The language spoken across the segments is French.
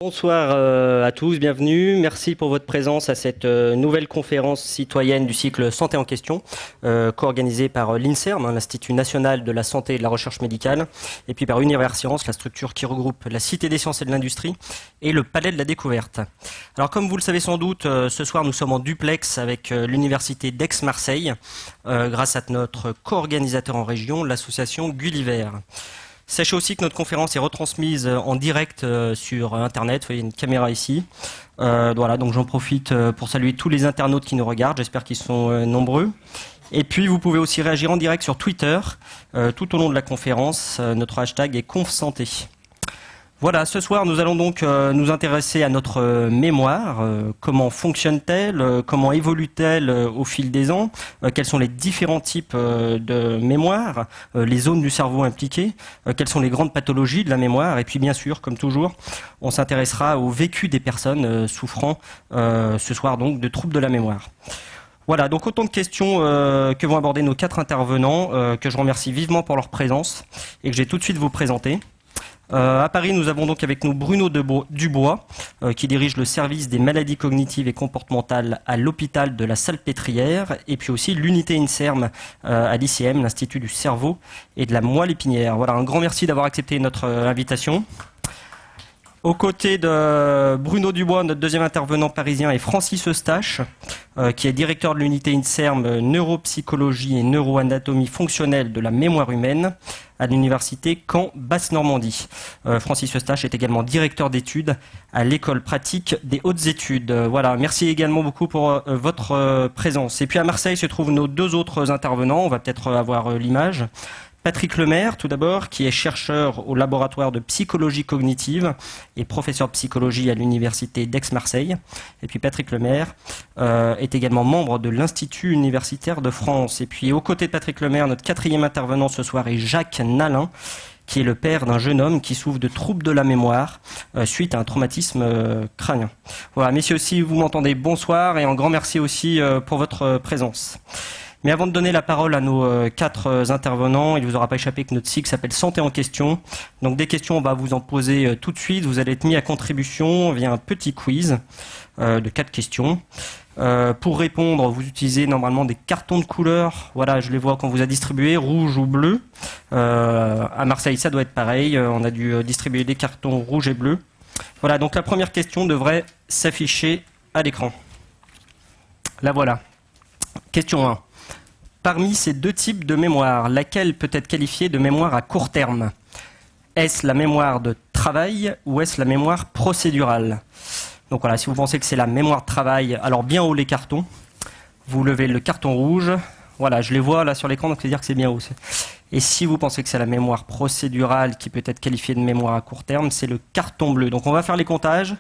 Bonsoir à tous, bienvenue. Merci pour votre présence à cette nouvelle conférence citoyenne du cycle Santé en question, co-organisée par l'INSERM, l'Institut national de la santé et de la recherche médicale, et puis par Univers Science, la structure qui regroupe la Cité des sciences et de l'industrie et le Palais de la découverte. Alors comme vous le savez sans doute, ce soir nous sommes en duplex avec l'Université d'Aix-Marseille, grâce à notre co-organisateur en région, l'association Gulliver. Sachez aussi que notre conférence est retransmise en direct sur Internet. Vous voyez une caméra ici. Voilà, donc j'en profite pour saluer tous les internautes qui nous regardent. J'espère qu'ils sont nombreux. Et puis, vous pouvez aussi réagir en direct sur Twitter tout au long de la conférence. Notre hashtag est ConfSanté. Voilà, ce soir, nous allons donc nous intéresser à notre mémoire. Comment fonctionne-t-elle? Comment évolue-t-elle au fil des ans? Quels sont les différents types de mémoire? Les zones du cerveau impliquées? Quelles sont les grandes pathologies de la mémoire? Et puis, bien sûr, comme toujours, on s'intéressera au vécu des personnes souffrant ce soir donc de troubles de la mémoire. Voilà, donc autant de questions que vont aborder nos 4 intervenants, que je remercie vivement pour leur présence et que je vais tout de suite vous présenter. À Paris, nous avons donc avec nous Bruno Dubois, qui dirige le service des maladies cognitives et comportementales à l'hôpital de la Salpêtrière, et puis aussi l'unité INSERM à l'ICM, l'Institut du cerveau et de la moelle épinière. Voilà, un grand merci d'avoir accepté notre invitation. Aux côtés de Bruno Dubois, notre deuxième intervenant parisien est Francis Eustache, qui est directeur de l'unité INSERM neuropsychologie et neuroanatomie fonctionnelle de la mémoire humaine à l'université Caen Basse-Normandie. Francis Eustache est également directeur d'études à l'école pratique des hautes études. Voilà, merci également beaucoup pour votre présence. Et puis à Marseille se trouvent nos 2 autres intervenants. On va peut-être avoir l'image. Patrick Lemaire, tout d'abord, qui est chercheur au laboratoire de psychologie cognitive et professeur de psychologie à l'université d'Aix-Marseille. Et puis Patrick Lemaire est également membre de l'Institut universitaire de France. Et puis aux côtés de Patrick Lemaire, notre 4e intervenant ce soir est Jacques Nalin, qui est le père d'un jeune homme qui souffre de troubles de la mémoire suite à un traumatisme crânien. Voilà, messieurs, si vous m'entendez, bonsoir et un grand merci aussi pour votre présence. Mais avant de donner la parole à nos 4 intervenants, il ne vous aura pas échappé que notre cycle s'appelle Santé en question. Donc des questions, on va vous en poser tout de suite. Vous allez être mis à contribution via un petit quiz de 4 questions. Pour répondre, vous utilisez normalement des cartons de couleur. Voilà, je les vois qu'on vous a distribués, rouge ou bleu. À Marseille, ça doit être pareil. On a dû distribuer des cartons rouges et bleus. Voilà, donc la première question devrait s'afficher à l'écran. La voilà. Question 1. Parmi ces 2 types de mémoire, laquelle peut être qualifiée de mémoire à court terme? Est-ce la mémoire de travail ou est-ce la mémoire procédurale? Donc voilà, si vous pensez que c'est la mémoire de travail, alors bien haut les cartons. Vous levez le carton rouge. Voilà, je les vois là sur l'écran, donc c'est dire que c'est bien haut. Et si vous pensez que c'est la mémoire procédurale qui peut être qualifiée de mémoire à court terme, c'est le carton bleu. Donc on va faire les comptages.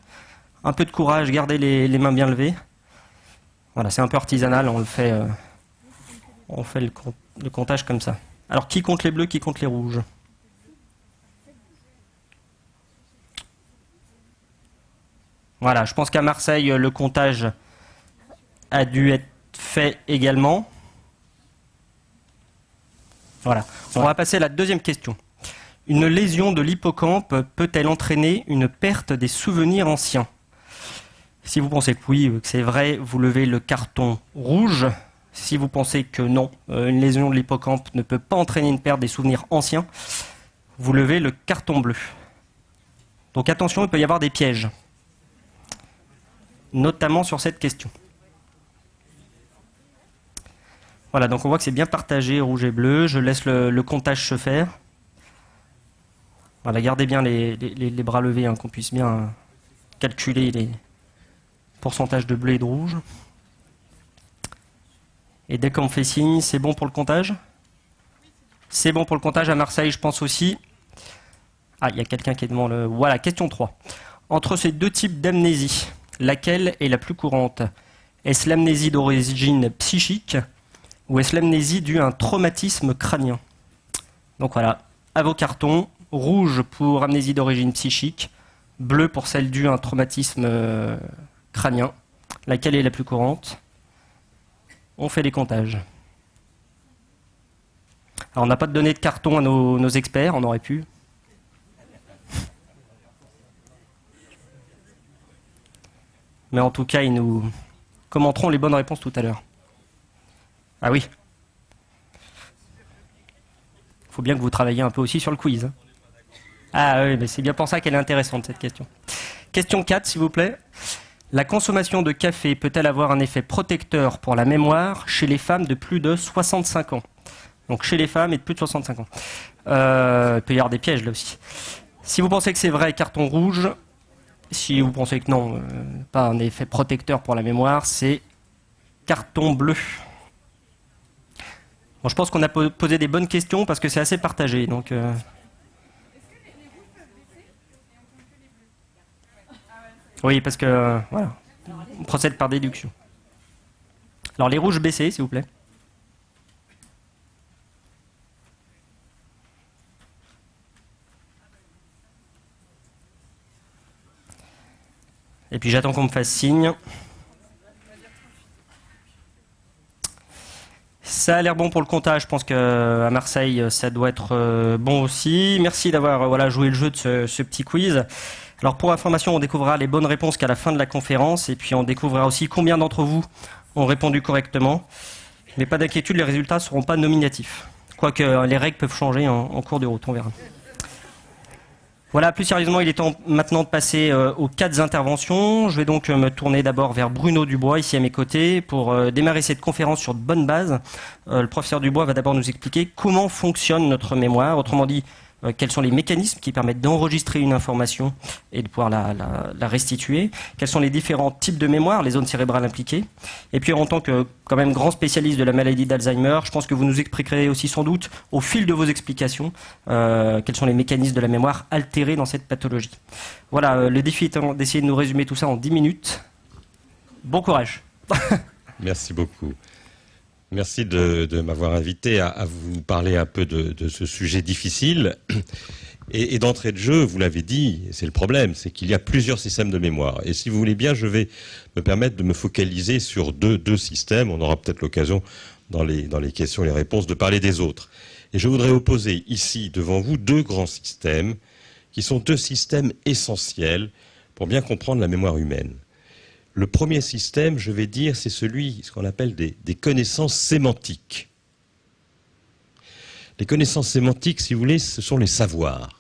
Un peu de courage, gardez les mains bien levées. Voilà, c'est un peu artisanal, on le fait... On fait le comptage comme ça. Alors, qui compte les bleus, qui compte les rouges? Voilà, je pense qu'à Marseille, le comptage a dû être fait également. Voilà. On va passer à la deuxième question. Une lésion de l'hippocampe peut-elle entraîner une perte des souvenirs anciens? Si vous pensez que oui, que c'est vrai, vous levez le carton rouge. Si vous pensez que non, une lésion de l'hippocampe ne peut pas entraîner une perte des souvenirs anciens, vous levez le carton bleu. Donc attention, il peut y avoir des pièges, notamment sur cette question. Voilà, donc on voit que c'est bien partagé, rouge et bleu. Je laisse le comptage se faire. Voilà, gardez bien les bras levés, hein, qu'on puisse bien calculer les pourcentages de bleu et de rouge. Et dès qu'on fait signe, c'est bon pour le comptage? C'est bon pour le comptage à Marseille, je pense aussi. Ah, il y a quelqu'un qui est devant le... Voilà, question 3. Entre ces 2 types d'amnésie, laquelle est la plus courante? Est-ce l'amnésie d'origine psychique ou est-ce l'amnésie due à un traumatisme crânien? Donc voilà, à vos cartons, rouge pour amnésie d'origine psychique, bleu pour celle due à un traumatisme crânien. Laquelle est la plus courante? On fait les comptages. Alors on n'a pas donné de carton à nos experts, on aurait pu. Mais en tout cas, ils nous commenteront les bonnes réponses tout à l'heure. Ah oui. Il faut bien que vous travailliez un peu aussi sur le quiz. Hein. Ah oui, mais c'est bien pour ça qu'elle est intéressante, cette question. Question 4, s'il vous plaît. La consommation de café peut-elle avoir un effet protecteur pour la mémoire chez les femmes de plus de 65 ans? Donc chez les femmes et de plus de 65 ans. Il peut y avoir des pièges là aussi. Si vous pensez que c'est vrai, carton rouge. Si vous pensez que non, pas un effet protecteur pour la mémoire, c'est carton bleu. Bon, je pense qu'on a posé des bonnes questions parce que c'est assez partagé. Donc, oui, parce que voilà, on procède par déduction. Alors les rouges baissés, s'il vous plaît. Et puis j'attends qu'on me fasse signe. Ça a l'air bon pour le comptage. Je pense qu'à Marseille, ça doit être bon aussi. Merci d'avoir voilà, joué le jeu de ce petit quiz. Alors pour information, on découvrira les bonnes réponses qu'à la fin de la conférence. Et puis on découvrira aussi combien d'entre vous ont répondu correctement. Mais pas d'inquiétude, les résultats ne seront pas nominatifs. Quoique les règles peuvent changer en cours de route, on verra. Voilà, plus sérieusement, il est temps maintenant de passer aux 4 interventions. Je vais donc me tourner d'abord vers Bruno Dubois, ici à mes côtés, pour démarrer cette conférence sur de bonnes bases. Le professeur Dubois va d'abord nous expliquer comment fonctionne notre mémoire, autrement dit, quels sont les mécanismes qui permettent d'enregistrer une information et de pouvoir la restituer, quels sont les différents types de mémoire, les zones cérébrales impliquées. Et puis en tant que quand même grand spécialiste de la maladie d'Alzheimer, je pense que vous nous expliquerez aussi sans doute au fil de vos explications quels sont les mécanismes de la mémoire altérés dans cette pathologie. Voilà, le défi étant d'essayer de nous résumer tout ça en 10 minutes. Bon courage. Merci beaucoup. Merci de m'avoir invité à vous parler un peu de ce sujet difficile. Et d'entrée de jeu, vous l'avez dit, c'est le problème, c'est qu'il y a plusieurs systèmes de mémoire. Et si vous voulez bien, je vais me permettre de me focaliser sur deux systèmes. On aura peut-être l'occasion, dans les questions et les réponses, de parler des autres. Et je voudrais opposer ici, devant vous, deux grands systèmes, qui sont deux systèmes essentiels pour bien comprendre la mémoire humaine. Le premier système, je vais dire, c'est ce qu'on appelle des connaissances sémantiques. Les connaissances sémantiques, si vous voulez, ce sont les savoirs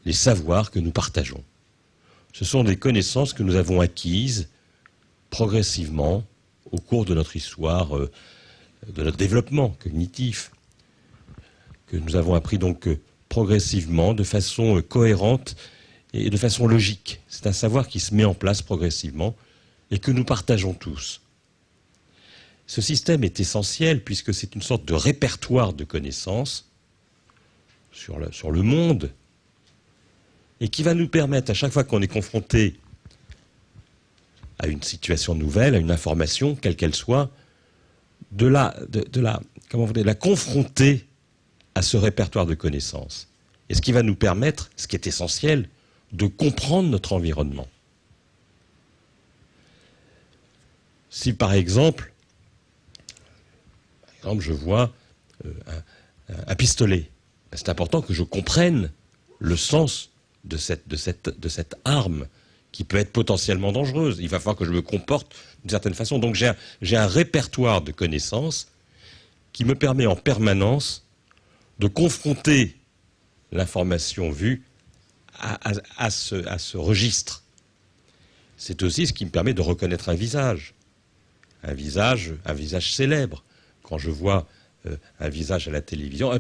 que nous partageons. Ce sont des connaissances que nous avons acquises progressivement au cours de notre histoire, de notre développement cognitif, que nous avons appris donc progressivement, de façon cohérente et de façon logique. C'est un savoir qui se met en place progressivement et que nous partageons tous. Ce système est essentiel puisque c'est une sorte de répertoire de connaissances sur le monde et qui va nous permettre, à chaque fois qu'on est confronté à une situation nouvelle, à une information, quelle qu'elle soit, de la confronter à ce répertoire de connaissances. Et ce qui va nous permettre, ce qui est essentiel, de comprendre notre environnement. Si par exemple je vois un pistolet, c'est important que je comprenne le sens de cette arme qui peut être potentiellement dangereuse. Il va falloir que je me comporte d'une certaine façon. Donc j'ai un répertoire de connaissances qui me permet en permanence de confronter l'information vue à ce registre. C'est aussi ce qui me permet de reconnaître un visage. Un visage célèbre. Quand je vois un visage à la télévision,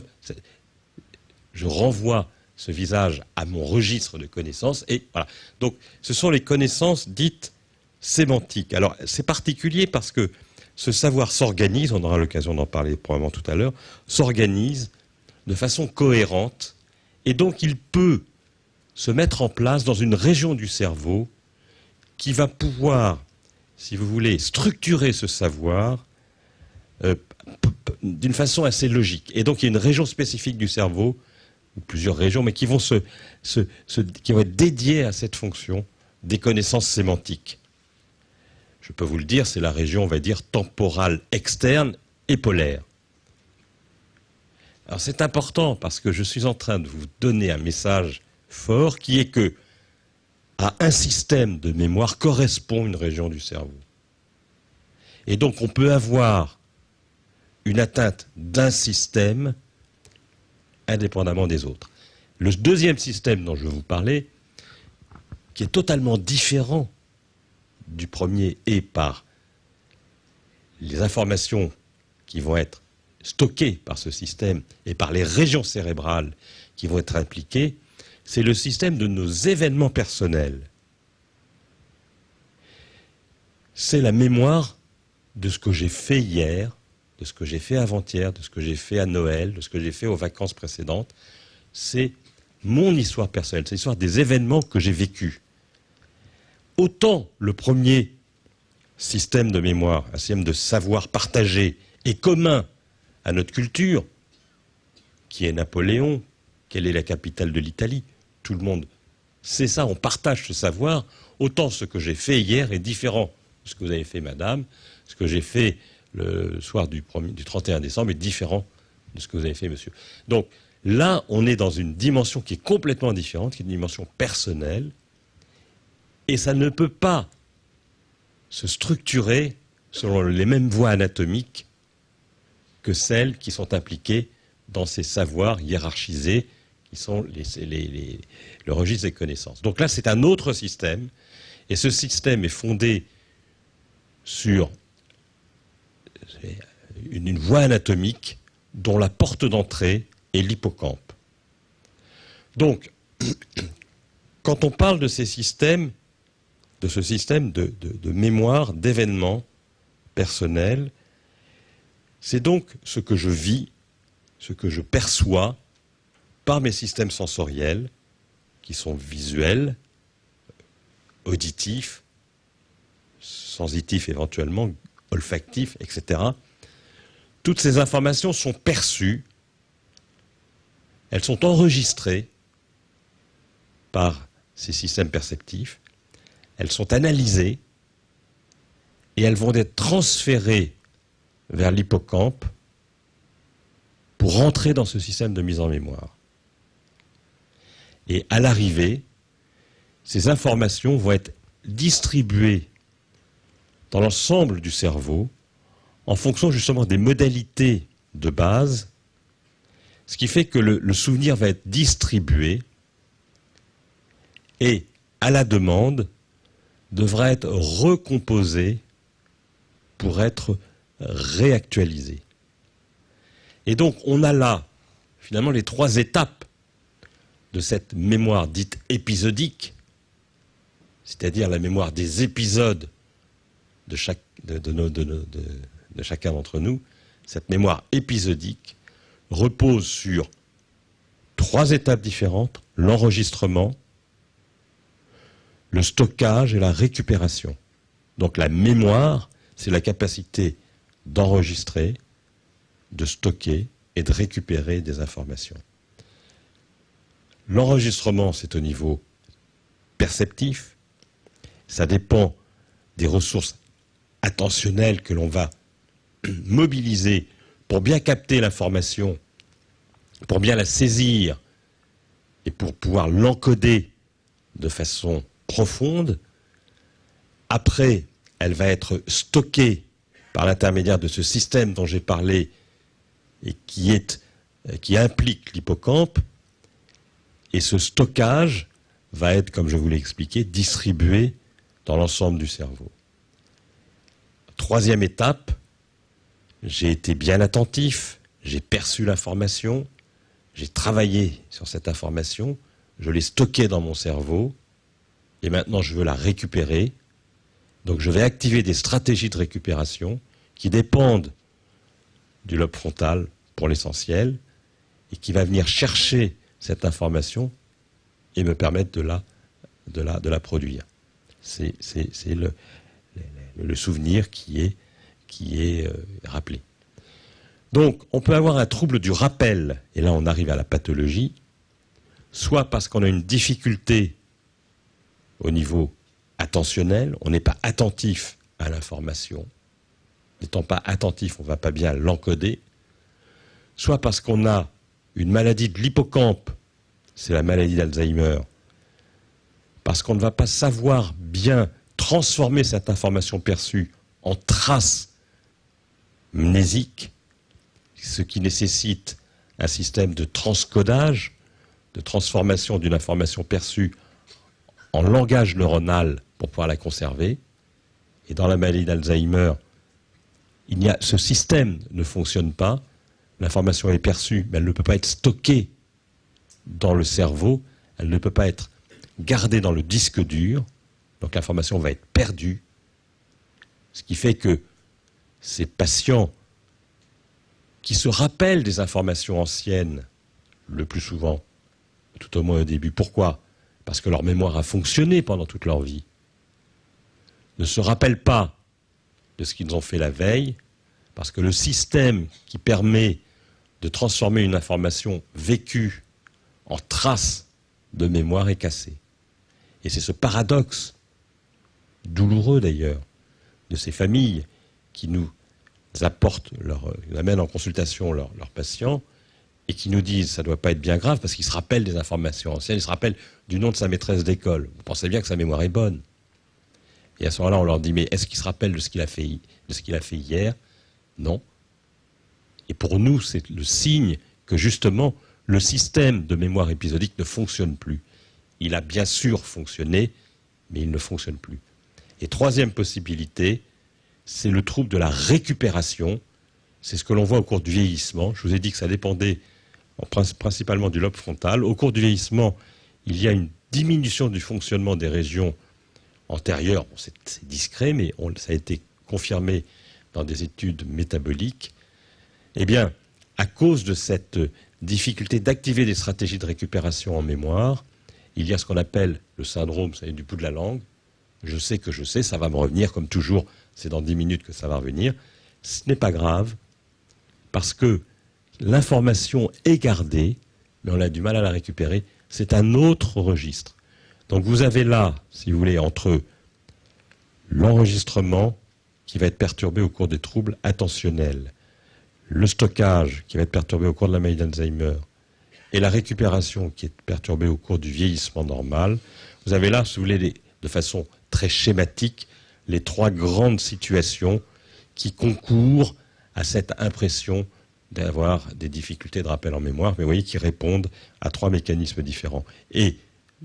je renvoie ce visage à mon registre de connaissances. Et voilà. Donc, ce sont les connaissances dites sémantiques. Alors, c'est particulier parce que ce savoir s'organise, on aura l'occasion d'en parler probablement tout à l'heure, s'organise de façon cohérente. Et donc, il peut se mettre en place dans une région du cerveau qui va pouvoir, si vous voulez, structurer ce savoir d'une façon assez logique. Et donc il y a une région spécifique du cerveau, ou plusieurs régions, mais qui vont qui vont être dédiées à cette fonction des connaissances sémantiques. Je peux vous le dire, c'est la région, on va dire, temporale externe et polaire. Alors c'est important parce que je suis en train de vous donner un message fort qui est que à un système de mémoire correspond une région du cerveau. Et donc on peut avoir une atteinte d'un système indépendamment des autres. Le deuxième système dont je vais vous parler, qui est totalement différent du premier, et par les informations qui vont être stockées par ce système et par les régions cérébrales qui vont être impliquées, c'est le système de nos événements personnels. C'est la mémoire de ce que j'ai fait hier, de ce que j'ai fait avant-hier, de ce que j'ai fait à Noël, de ce que j'ai fait aux vacances précédentes. C'est mon histoire personnelle, c'est l'histoire des événements que j'ai vécus. Autant le premier système de mémoire, un système de savoir partagé et commun à notre culture, qui est Napoléon, quelle est la capitale de l'Italie, tout le monde sait ça, on partage ce savoir, autant ce que j'ai fait hier est différent de ce que vous avez fait madame, ce que j'ai fait le soir du 31 décembre est différent de ce que vous avez fait monsieur. Donc là, on est dans une dimension qui est complètement différente, qui est une dimension personnelle, et ça ne peut pas se structurer selon les mêmes voies anatomiques que celles qui sont impliquées dans ces savoirs hiérarchisés qui sont le registre des connaissances. Donc là, c'est un autre système, et ce système est fondé sur une voie anatomique dont la porte d'entrée est l'hippocampe. Donc, quand on parle de ces systèmes, de ce système de mémoire, d'événements personnels, c'est donc ce que je vis, ce que je perçois par mes systèmes sensoriels, qui sont visuels, auditifs, sensitifs éventuellement, olfactifs, etc. Toutes ces informations sont perçues, elles sont enregistrées par ces systèmes perceptifs, elles sont analysées et elles vont être transférées vers l'hippocampe pour rentrer dans ce système de mise en mémoire. Et à l'arrivée, ces informations vont être distribuées dans l'ensemble du cerveau en fonction justement des modalités de base, ce qui fait que le souvenir va être distribué et, à la demande, devra être recomposé pour être réactualisé. Et donc, on a là, finalement, les trois étapes de cette mémoire dite épisodique, c'est-à-dire la mémoire des épisodes de chacun d'entre nous. Cette mémoire épisodique repose sur trois étapes différentes: l'enregistrement, le stockage et la récupération. Donc la mémoire, c'est la capacité d'enregistrer, de stocker et de récupérer des informations. L'enregistrement, c'est au niveau perceptif. Ça dépend des ressources attentionnelles que l'on va mobiliser pour bien capter l'information, pour bien la saisir et pour pouvoir l'encoder de façon profonde. Après, elle va être stockée par l'intermédiaire de ce système dont j'ai parlé et qui implique l'hippocampe. Et ce stockage va être, comme je vous l'ai expliqué, distribué dans l'ensemble du cerveau. Troisième étape, j'ai été bien attentif, j'ai perçu l'information, j'ai travaillé sur cette information, je l'ai stockée dans mon cerveau, et maintenant je veux la récupérer. Donc je vais activer des stratégies de récupération qui dépendent du lobe frontal pour l'essentiel, et qui va venir chercher cette information et me permettre de la produire. C'est le souvenir qui est rappelé. Donc, on peut avoir un trouble du rappel, et là on arrive à la pathologie, soit parce qu'on a une difficulté au niveau attentionnel, on n'est pas attentif à l'information. N'étant pas attentif, on ne va pas bien l'encoder, soit parce qu'on a une maladie de l'hippocampe, c'est la maladie d'Alzheimer, parce qu'on ne va pas savoir bien transformer cette information perçue en traces mnésiques, ce qui nécessite un système de transcodage, de transformation d'une information perçue en langage neuronal pour pouvoir la conserver. Et dans la maladie d'Alzheimer, ce système ne fonctionne pas. L'information est perçue, mais elle ne peut pas être stockée dans le cerveau, elle ne peut pas être gardée dans le disque dur, donc l'information va être perdue. Ce qui fait que ces patients qui se rappellent des informations anciennes, le plus souvent, tout au moins au début, pourquoi? Parce que leur mémoire a fonctionné pendant toute leur vie, ne se rappellent pas de ce qu'ils ont fait la veille, parce que le système qui permet de transformer une information vécue en trace de mémoire est cassé. Et c'est ce paradoxe, douloureux d'ailleurs, de ces familles qui nous apportent, amènent en consultation leurs patients et qui nous disent ça ne doit pas être bien grave parce qu'ils se rappellent des informations anciennes, ils se rappellent du nom de sa maîtresse d'école. Vous pensez bien que sa mémoire est bonne. Et à ce moment-là, on leur dit mais est-ce qu'il se rappelle de ce qu'il a fait hier? Non. Et pour nous, c'est le signe que justement, le système de mémoire épisodique ne fonctionne plus. Il a bien sûr fonctionné, mais il ne fonctionne plus. Et troisième possibilité, c'est le trouble de la récupération. C'est ce que l'on voit au cours du vieillissement. Je vous ai dit que ça dépendait principalement du lobe frontal. Au cours du vieillissement, il y a une diminution du fonctionnement des régions antérieures. Bon, c'est discret, mais ça a été confirmé dans des études métaboliques. Eh bien, à cause de cette difficulté d'activer des stratégies de récupération en mémoire, il y a ce qu'on appelle le syndrome du bout de la langue. Je sais que je sais, ça va me revenir, comme toujours, c'est dans 10 minutes que ça va revenir. Ce n'est pas grave, parce que l'information est gardée, mais on a du mal à la récupérer. C'est un autre registre. Donc vous avez là, si vous voulez, entre l'enregistrement qui va être perturbé au cours des troubles attentionnels, le stockage qui va être perturbé au cours de la maladie d'Alzheimer et la récupération qui est perturbée au cours du vieillissement normal, vous avez là, si vous voulez, de façon très schématique, les trois grandes situations qui concourent à cette impression d'avoir des difficultés de rappel en mémoire, mais vous voyez, qui répondent à trois mécanismes différents. Et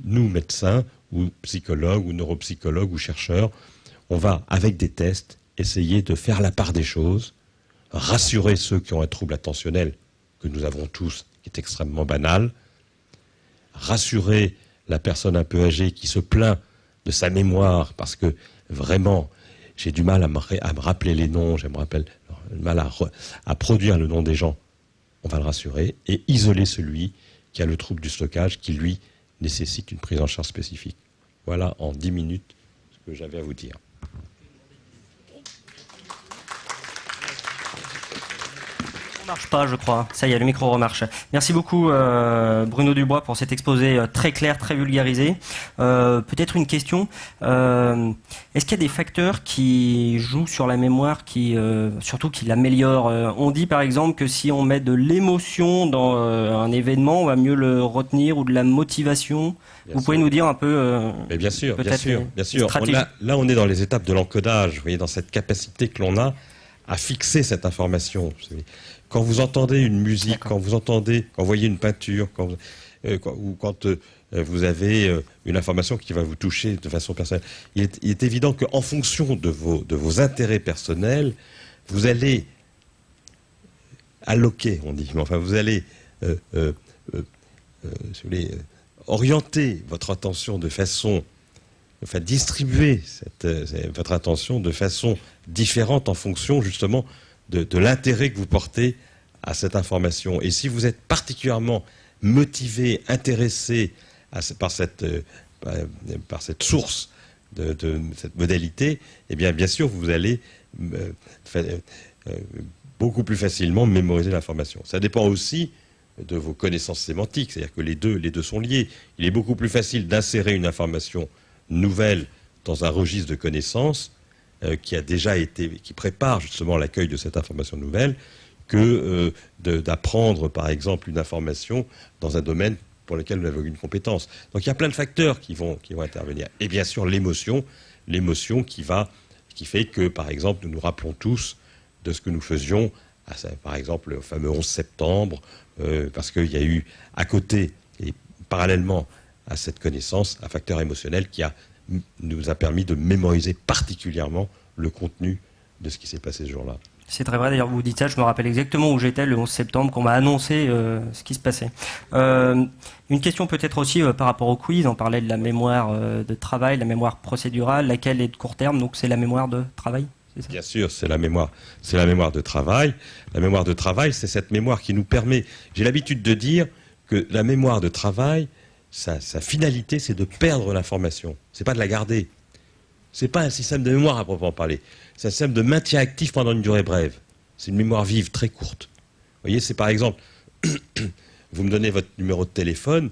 nous, médecins, ou psychologues, ou neuropsychologues, ou chercheurs, on va, avec des tests, essayer de faire la part des choses, rassurer ceux qui ont un trouble attentionnel, que nous avons tous, qui est extrêmement banal, rassurer la personne un peu âgée qui se plaint de sa mémoire, parce que vraiment, j'ai du mal à me rappeler les noms, j'ai du mal à produire le nom des gens. On va le rassurer et isoler celui qui a le trouble du stockage, qui lui nécessite une prise en charge spécifique. Voilà en 10 minutes ce que j'avais à vous dire. Marche pas, je crois. Ça y est, le micro remarche. Merci beaucoup, Bruno Dubois, pour cet exposé très clair, très vulgarisé. Peut-être une question. Est-ce qu'il y a des facteurs qui jouent sur la mémoire, surtout qui l'améliorent? On dit par exemple que si on met de l'émotion dans un événement, on va mieux le retenir, ou de la motivation. Vous pouvez nous dire un peu Mais bien sûr, bien sûr. Là, on est dans les étapes de l'encodage. Vous voyez, dans cette capacité que l'on a à fixer cette information. Quand vous entendez une musique, quand vous voyez une peinture, ou quand vous avez une information qui va vous toucher de façon personnelle, il est évident qu'en fonction de vos intérêts personnels, vous allez alloquer, on dit, mais enfin vous allez si vous voulez, orienter votre attention de façon, enfin distribuer votre attention de façon différente en fonction justement de l'intérêt que vous portez à cette information. Et si vous êtes particulièrement motivé, intéressé par cette source de cette modalité, eh bien sûr, vous allez beaucoup plus facilement mémoriser l'information. Ça dépend aussi de vos connaissances sémantiques, c'est-à-dire que les deux sont liés. Il est beaucoup plus facile d'insérer une information nouvelle dans un registre de connaissances qui prépare justement l'accueil de cette information nouvelle, que d'apprendre par exemple une information dans un domaine pour lesquels nous n'avons aucune compétence. Donc il y a plein de facteurs qui vont intervenir. Et bien sûr, l'émotion qui fait que, par exemple, nous nous rappelons tous de ce que nous faisions, par exemple, le fameux 11 septembre, parce qu'il y a eu, à côté et parallèlement à cette connaissance, un facteur émotionnel qui nous a permis de mémoriser particulièrement le contenu de ce qui s'est passé ce jour-là. C'est très vrai, d'ailleurs vous dites ça, je me rappelle exactement où j'étais le 11 septembre, qu'on m'a annoncé ce qui se passait. Une question peut-être aussi par rapport au quiz, on parlait de la mémoire de travail, la mémoire procédurale, laquelle est de court terme, donc c'est la mémoire de travail, c'est ça ? Bien sûr, c'est la mémoire de travail. La mémoire de travail, c'est cette mémoire qui nous permet, j'ai l'habitude de dire que la mémoire de travail, sa finalité, c'est de perdre l'information, c'est pas de la garder. C'est pas un système de mémoire à proprement parler. C'est un système de maintien actif pendant une durée brève. C'est une mémoire vive très courte. Vous voyez, c'est par exemple, vous me donnez votre numéro de téléphone,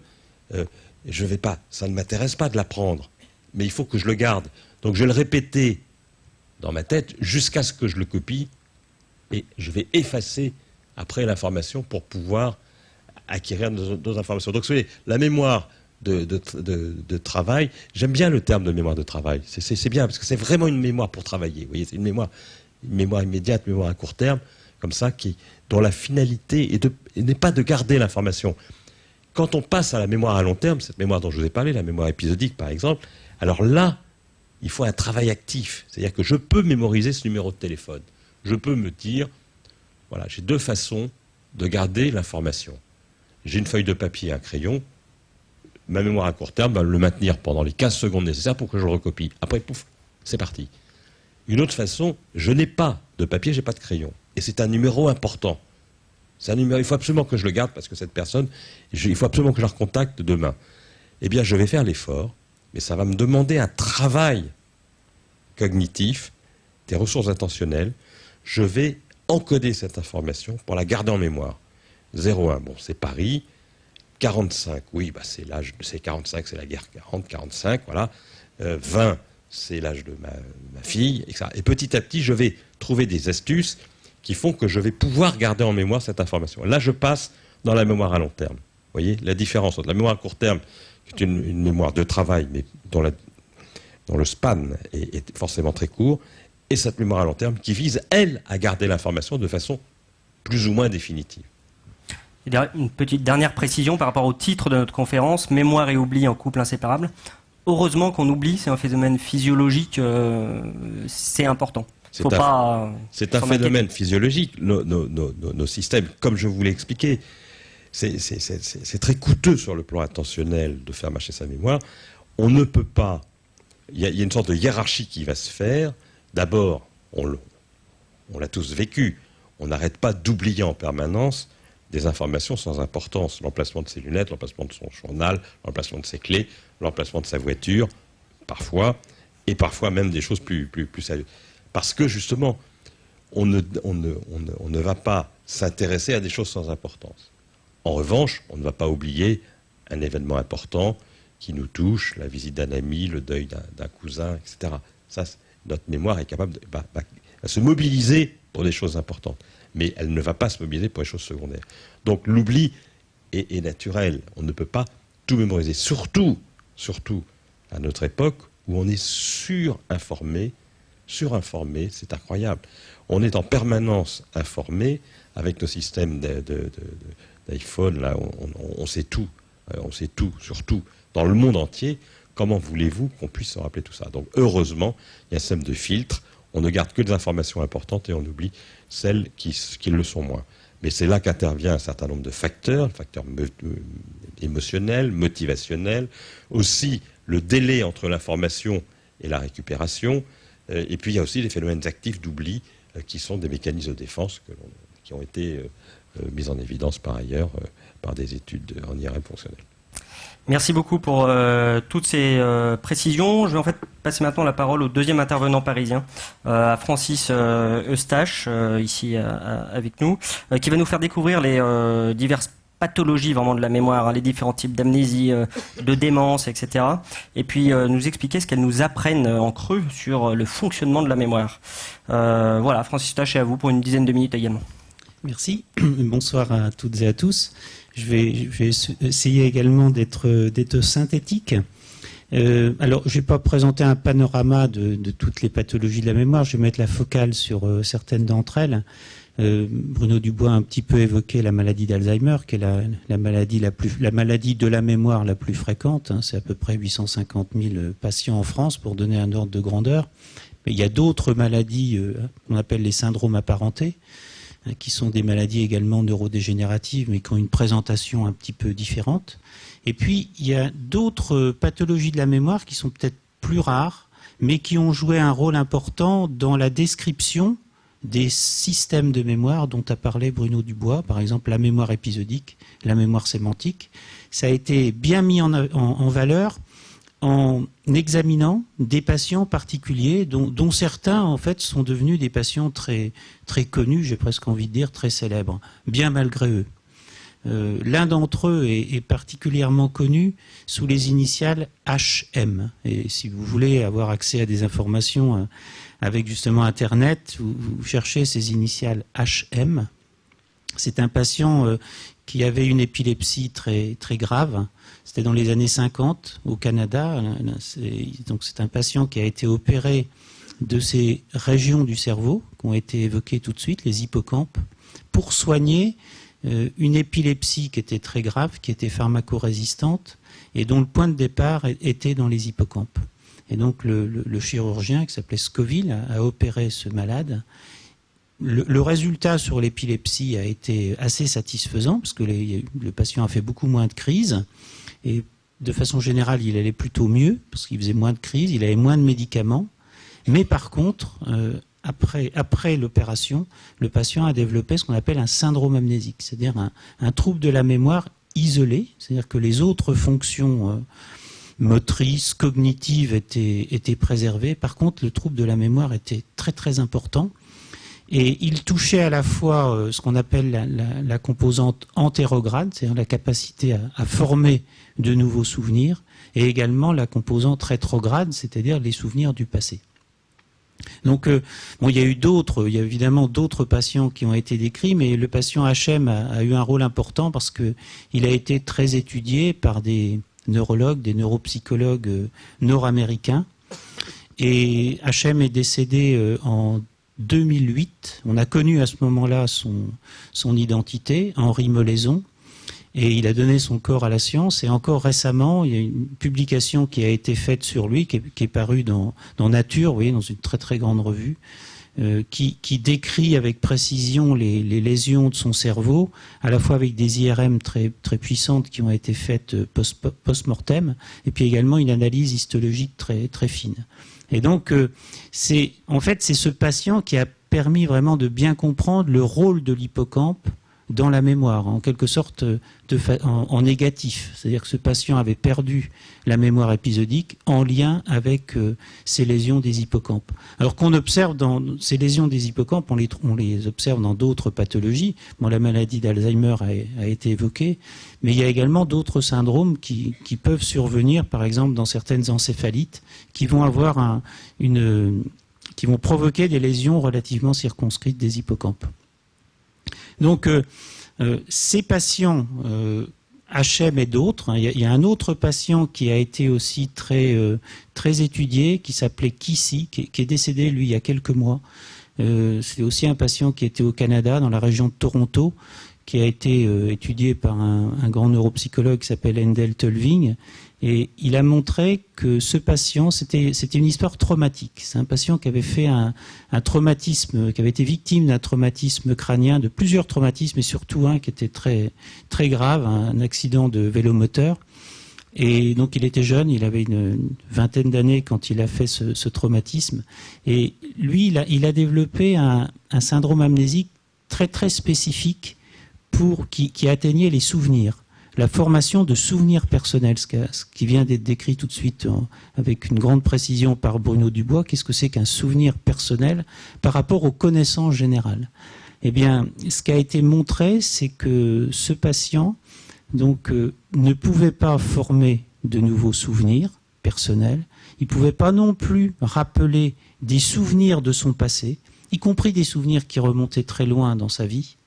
je vais pas, ça ne m'intéresse pas de l'apprendre, mais il faut que je le garde. Donc je vais le répéter dans ma tête jusqu'à ce que je le copie et je vais effacer après l'information pour pouvoir acquérir d'autres informations. Donc vous voyez, la mémoire de travail, j'aime bien le terme de mémoire de travail, c'est bien, parce que c'est vraiment une mémoire pour travailler, vous voyez, c'est une mémoire immédiate, une mémoire à court terme, comme ça, dont la finalité n'est pas de garder l'information. Quand on passe à la mémoire à long terme, cette mémoire dont je vous ai parlé, la mémoire épisodique par exemple, alors là, il faut un travail actif, c'est-à-dire que je peux mémoriser ce numéro de téléphone, je peux me dire, voilà, j'ai deux façons de garder l'information. J'ai une feuille de papier et un crayon. Ma mémoire à court terme va le maintenir pendant les 15 secondes nécessaires pour que je le recopie. Après, pouf, c'est parti. Une autre façon, je n'ai pas de papier, j'ai pas de crayon. Et c'est un numéro important. C'est un numéro, il faut absolument que je le garde parce que cette personne, il faut absolument que je la recontacte demain. Eh bien, je vais faire l'effort, mais ça va me demander un travail cognitif, des ressources intentionnelles. Je vais encoder cette information pour la garder en mémoire. 01, bon, c'est Paris. 45, oui, bah c'est l'âge, c'est 45, c'est la guerre 40-45, voilà. 20, c'est l'âge de ma fille, etc. Et petit à petit, je vais trouver des astuces qui font que je vais pouvoir garder en mémoire cette information. Là, je passe dans la mémoire à long terme. Vous voyez, la différence entre la mémoire à court terme, qui est une mémoire de travail, mais dont le span est forcément très court, et cette mémoire à long terme qui vise, elle, à garder l'information de façon plus ou moins définitive. Une petite dernière précision par rapport au titre de notre conférence, Mémoire et oubli en couple inséparable. Heureusement qu'on oublie, c'est un phénomène physiologique, c'est important. C'est un phénomène physiologique. Nos systèmes, comme je vous l'ai expliqué, c'est très coûteux sur le plan intentionnel de faire marcher sa mémoire. On ne peut pas... Il y a une sorte de hiérarchie qui va se faire. D'abord, on l'a tous vécu, on n'arrête pas d'oublier en permanence des informations sans importance. L'emplacement de ses lunettes, l'emplacement de son journal, l'emplacement de ses clés, l'emplacement de sa voiture, parfois, et parfois même des choses plus sérieuses. Parce que justement, on ne va pas s'intéresser à des choses sans importance. En revanche, on ne va pas oublier un événement important qui nous touche, la visite d'un ami, le deuil d'un cousin, etc. Ça, notre mémoire est capable de se mobiliser pour des choses importantes. Mais elle ne va pas se mobiliser pour les choses secondaires. Donc l'oubli est naturel. On ne peut pas tout mémoriser. Surtout à notre époque où on est surinformé, c'est incroyable. On est en permanence informé avec nos systèmes d'iPhone, là, on sait tout. On sait tout, surtout dans le monde entier. Comment voulez-vous qu'on puisse se rappeler tout ça? Donc heureusement, il y a un système de filtre. On ne garde que des informations importantes et on oublie celles qui le sont moins. Mais c'est là qu'intervient un certain nombre de facteurs émotionnels, motivationnels, aussi le délai entre l'information et la récupération, et puis il y a aussi les phénomènes actifs d'oubli qui sont des mécanismes de défense qui ont été mis en évidence par ailleurs par des études en IRM fonctionnelle. Merci beaucoup pour toutes ces précisions. Je vais en fait passer maintenant la parole au deuxième intervenant parisien, à Francis Eustache, ici avec nous, qui va nous faire découvrir les diverses pathologies vraiment de la mémoire, hein, les différents types d'amnésie, de démence, etc. Et puis nous expliquer ce qu'elles nous apprennent en creux sur le fonctionnement de la mémoire. Voilà, Francis Eustache, c'est à vous pour une dizaine de minutes également. Merci. Bonsoir à toutes et à tous. Je vais essayer également d'être synthétique. Alors, je ne vais pas présenter un panorama de toutes les pathologies de la mémoire. Je vais mettre la focale sur certaines d'entre elles. Bruno Dubois a un petit peu évoqué la maladie d'Alzheimer, qui est la maladie de la mémoire la plus fréquente. C'est à peu près 850 000 patients en France, pour donner un ordre de grandeur. Mais il y a d'autres maladies qu'on appelle les syndromes apparentés, qui sont des maladies également neurodégénératives, mais qui ont une présentation un petit peu différente. Et puis, il y a d'autres pathologies de la mémoire qui sont peut-être plus rares, mais qui ont joué un rôle important dans la description des systèmes de mémoire dont a parlé Bruno Dubois, par exemple la mémoire épisodique, la mémoire sémantique. Ça a été bien mis en valeur en examinant des patients particuliers dont certains en fait sont devenus des patients très, très connus, j'ai presque envie de dire très célèbres, bien malgré eux. L'un d'entre eux est particulièrement connu sous les initiales HM. Et si vous voulez avoir accès à des informations avec justement Internet, vous cherchez ces initiales HM. C'est un patient qui avait une épilepsie très, très grave. C'était dans les années 50 au Canada. Donc c'est un patient qui a été opéré de ces régions du cerveau qui ont été évoquées tout de suite, les hippocampes, pour soigner une épilepsie qui était très grave, qui était pharmacorésistante et dont le point de départ était dans les hippocampes. Et donc le chirurgien qui s'appelait Scoville a opéré ce malade. Le résultat sur l'épilepsie a été assez satisfaisant parce que le patient a fait beaucoup moins de crises et de façon générale il allait plutôt mieux parce qu'il faisait moins de crises, il avait moins de médicaments. Mais par contre, après l'opération, le patient a développé ce qu'on appelle un syndrome amnésique, c'est-à-dire un trouble de la mémoire isolé, c'est-à-dire que les autres fonctions motrices, cognitives étaient préservées. Par contre, le trouble de la mémoire était très très important. Et il touchait à la fois ce qu'on appelle la composante antérograde, c'est-à-dire la capacité à former de nouveaux souvenirs, et également la composante rétrograde, c'est-à-dire les souvenirs du passé. Donc, il y a évidemment d'autres patients qui ont été décrits, mais le patient HM a eu un rôle important parce qu'il a été très étudié par des neurologues, des neuropsychologues nord-américains. Et HM est décédé en 2008. On a connu à ce moment-là son identité, Henri Molaison, et il a donné son corps à la science. Et encore récemment, il y a une publication qui a été faite sur lui, qui est parue dans Nature, vous voyez, dans une très très grande revue, qui décrit avec précision les lésions de son cerveau, à la fois avec des IRM très, très puissantes qui ont été faites post-mortem, et puis également une analyse histologique très, très fine. Et donc, c'est ce patient qui a permis vraiment de bien comprendre le rôle de l'hippocampe dans la mémoire, en quelque sorte en négatif. C'est-à-dire que ce patient avait perdu la mémoire épisodique en lien avec ces lésions des hippocampes. Alors qu'on observe dans ces lésions des hippocampes, on les observe dans d'autres pathologies. Bon, la maladie d'Alzheimer a été évoquée, mais il y a également d'autres syndromes qui peuvent survenir, par exemple dans certaines encéphalites, qui vont avoir qui vont provoquer des lésions relativement circonscrites des hippocampes. Donc, ces patients, HM et d'autres, il y a un autre patient qui a été aussi très, très étudié, qui s'appelait Kissy, qui est décédé, lui, il y a quelques mois. C'est aussi un patient qui était au Canada, dans la région de Toronto, qui a été étudié par un grand neuropsychologue qui s'appelle Endel Tulving. Et il a montré que ce patient, c'était une histoire traumatique. C'est un patient qui avait fait un traumatisme, qui avait été victime d'un traumatisme crânien, de plusieurs traumatismes, et surtout un qui était très, très grave, un accident de vélomoteur. Et donc il était jeune, il avait une vingtaine d'années quand il a fait ce traumatisme. Et lui, il a développé un syndrome amnésique très, très spécifique qui atteignait les souvenirs. La formation de souvenirs personnels, ce qui vient d'être décrit tout de suite avec une grande précision par Bruno Dubois. Qu'est-ce que c'est qu'un souvenir personnel par rapport aux connaissances générales? Eh bien, ce qui a été montré, c'est que ce patient ne pouvait pas former de nouveaux souvenirs personnels. Il ne pouvait pas non plus rappeler des souvenirs de son passé, y compris des souvenirs qui remontaient très loin dans sa vie.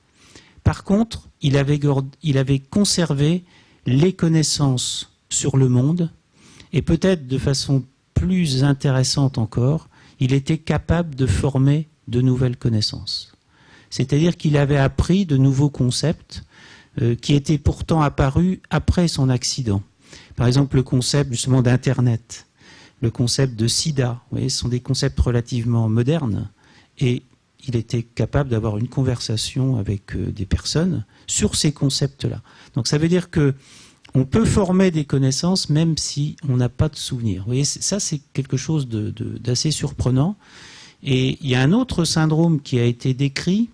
Par contre, il avait conservé les connaissances sur le monde, et peut-être de façon plus intéressante encore, il était capable de former de nouvelles connaissances. C'est-à-dire qu'il avait appris de nouveaux concepts qui étaient pourtant apparus après son accident. Par exemple, le concept justement d'Internet, le concept de sida, vous voyez, ce sont des concepts relativement modernes, et il était capable d'avoir une conversation avec des personnes sur ces concepts-là. Donc ça veut dire que on peut former des connaissances même si on n'a pas de souvenirs. Vous voyez, ça c'est quelque chose d'assez surprenant. Et il y a un autre syndrome qui a été décrit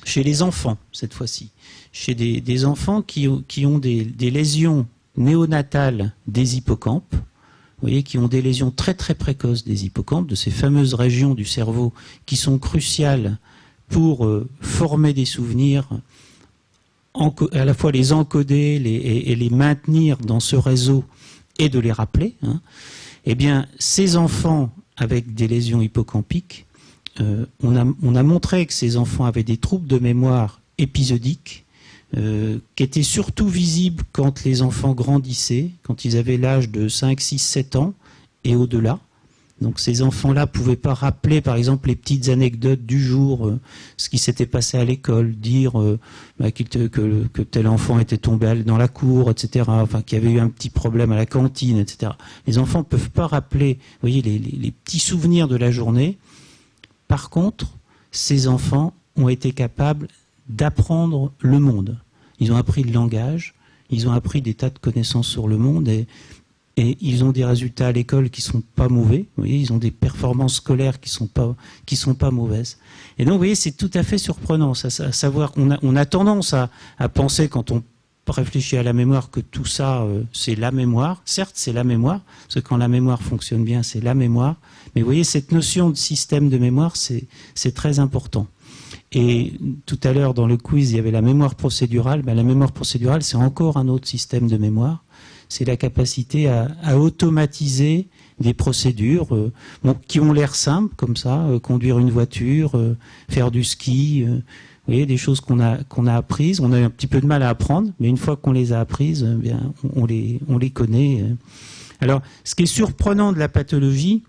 chez les enfants, cette fois-ci. Chez des enfants qui ont des lésions néonatales des hippocampes, vous voyez, qui ont des lésions très très précoces des hippocampes, de ces fameuses régions du cerveau qui sont cruciales pour former des souvenirs, à la fois les encoder et les maintenir dans ce réseau et de les rappeler. Eh bien, ces enfants avec des lésions hippocampiques, on a montré que ces enfants avaient des troubles de mémoire épisodiques qui étaient surtout visibles quand les enfants grandissaient, quand ils avaient l'âge de 5, 6, 7 ans et au-delà. Donc ces enfants-là ne pouvaient pas rappeler, par exemple, les petites anecdotes du jour, ce qui s'était passé à l'école, dire que tel enfant était tombé dans la cour, etc., enfin qu'il y avait eu un petit problème à la cantine, etc. Les enfants ne peuvent pas rappeler, vous voyez, les petits souvenirs de la journée. Par contre, ces enfants ont été capables d'apprendre le monde. Ils ont appris le langage, ils ont appris des tas de connaissances sur le monde et ils ont des résultats à l'école qui sont pas mauvais. Vous voyez, ils ont des performances scolaires qui sont pas mauvaises. Et donc, vous voyez, c'est tout à fait surprenant. À savoir qu'on a tendance à penser, quand on réfléchit à la mémoire, que tout ça, c'est la mémoire. Certes, c'est la mémoire, parce que quand la mémoire fonctionne bien, c'est la mémoire. Mais vous voyez, cette notion de système de mémoire, c'est très important. Et tout à l'heure, dans le quiz, il y avait la mémoire procédurale. Ben, la mémoire procédurale, c'est encore un autre système de mémoire. C'est la capacité à automatiser des procédures qui ont l'air simples, comme ça, conduire une voiture, faire du ski, vous voyez, des choses qu'on a apprises. On a eu un petit peu de mal à apprendre, mais une fois qu'on les a apprises, bien, on les connaît. Alors, ce qui est surprenant de la pathologie,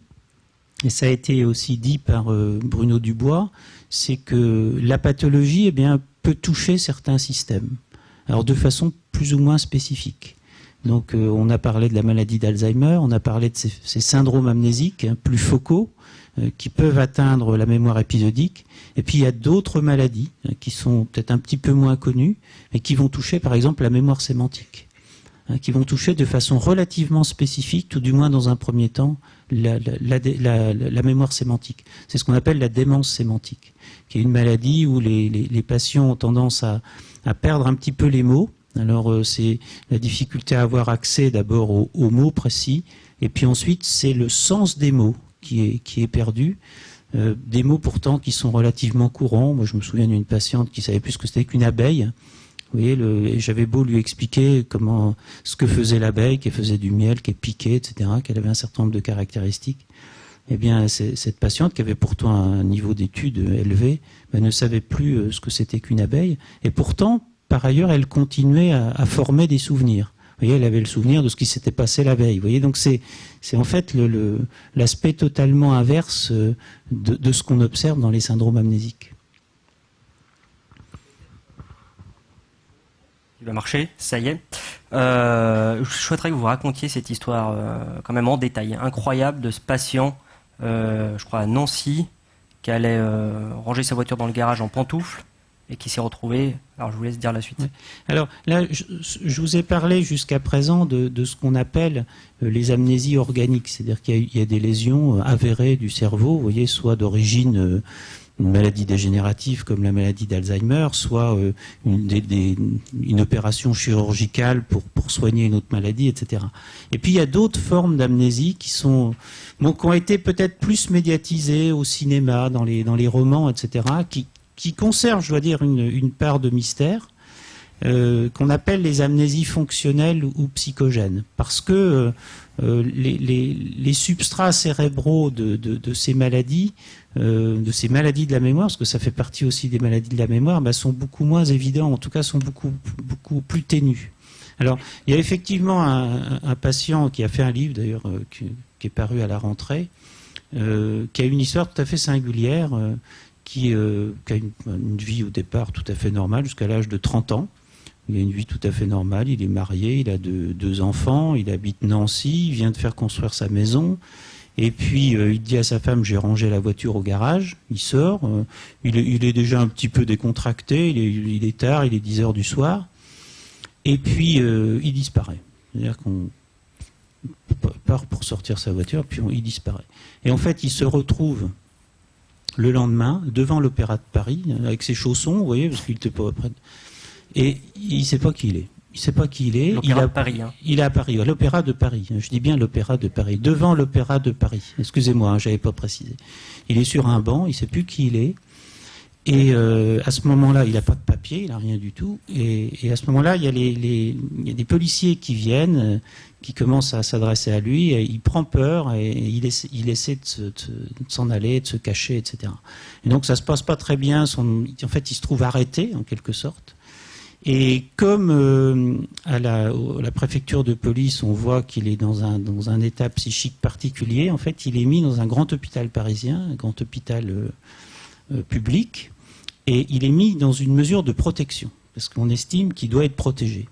et ça a été aussi dit par Bruno Dubois, c'est que la pathologie, eh bien, peut toucher certains systèmes, alors de façon plus ou moins spécifique. Donc on a parlé de la maladie d'Alzheimer, on a parlé de ces syndromes amnésiques plus focaux qui peuvent atteindre la mémoire épisodique. Et puis il y a d'autres maladies qui sont peut-être un petit peu moins connues, mais qui vont toucher par exemple la mémoire sémantique, qui vont toucher de façon relativement spécifique, tout du moins dans un premier temps, la mémoire sémantique. C'est ce qu'on appelle la démence sémantique, qui est une maladie où les patients ont tendance à perdre un petit peu les mots. Alors c'est la difficulté à avoir accès d'abord aux mots précis, et puis ensuite c'est le sens des mots qui est perdu. Des mots pourtant qui sont relativement courants. Moi je me souviens d'une patiente qui savait plus ce que c'était qu'une abeille. Vous voyez, j'avais beau lui expliquer ce que faisait l'abeille, qu'elle faisait du miel, qu'elle piquait, etc., qu'elle avait un certain nombre de caractéristiques. Eh bien, cette patiente, qui avait pourtant un niveau d'études élevé, ne savait plus ce que c'était qu'une abeille. Et pourtant, par ailleurs, elle continuait à former des souvenirs. Vous voyez, elle avait le souvenir de ce qui s'était passé la veille. Vous voyez, donc c'est en fait l'aspect totalement inverse de ce qu'on observe dans les syndromes amnésiques. Il va marcher, ça y est. Je souhaiterais que vous racontiez cette histoire quand même en détail, incroyable, de ce patient, je crois à Nancy, qui allait ranger sa voiture dans le garage en pantoufles et qui s'est retrouvé. Alors je vous laisse dire la suite. Oui. Alors là, je vous ai parlé jusqu'à présent de ce qu'on appelle les amnésies organiques, c'est-à-dire qu'il y a des lésions avérées du cerveau, vous voyez, soit d'origine une maladie dégénérative comme la maladie d'Alzheimer, soit une opération chirurgicale pour soigner une autre maladie, etc. Et puis il y a d'autres formes d'amnésie qui ont été peut-être plus médiatisées au cinéma, dans les romans, etc., qui conservent, je dois dire, une part de mystère. qu'on appelle les amnésies fonctionnelles ou psychogènes, parce que les substrats cérébraux de ces maladies, de la mémoire, parce que ça fait partie aussi des maladies de la mémoire, sont beaucoup moins évidents, en tout cas sont beaucoup plus ténus. Alors, il y a effectivement un patient qui a fait un livre, d'ailleurs, qui est paru à la rentrée, qui a une histoire tout à fait singulière, qui a une vie au départ tout à fait normale, jusqu'à l'âge de 30 ans. Il a une vie tout à fait normale, il est marié, il a deux enfants, il habite Nancy, il vient de faire construire sa maison. Et puis, il dit à sa femme, j'ai rangé la voiture au garage. Il sort, il est déjà un petit peu décontracté, il est tard, il est 10 heures du soir. Et puis, il disparaît. C'est-à-dire qu'on part pour sortir sa voiture, puis il disparaît. Et en fait, il se retrouve le lendemain devant l'Opéra de Paris, avec ses chaussons, vous voyez, parce qu'il n'était pas prêt. Et il ne sait pas qui il est. Il ne sait pas qui il est. L'Opéra de Paris. Hein. Il est à Paris, à l'Opéra de Paris. Je dis bien l'Opéra de Paris, devant l'Opéra de Paris. Excusez-moi, je n'avais pas précisé. Il est sur un banc, il ne sait plus qui il est. Et à ce moment-là, il n'a pas de papier, il n'a rien du tout. Et à ce moment-là, il y a des policiers qui viennent, qui commencent à s'adresser à lui. Et il prend peur et il essaie de s'en aller, de se cacher, etc. Et donc ça ne se passe pas très bien. En fait, il se trouve arrêté, en quelque sorte. Et comme à la préfecture de police, on voit qu'il est dans un état psychique particulier, en fait, il est mis dans un grand hôpital parisien, un grand hôpital public, et il est mis dans une mesure de protection, parce qu'on estime qu'il doit être protégé.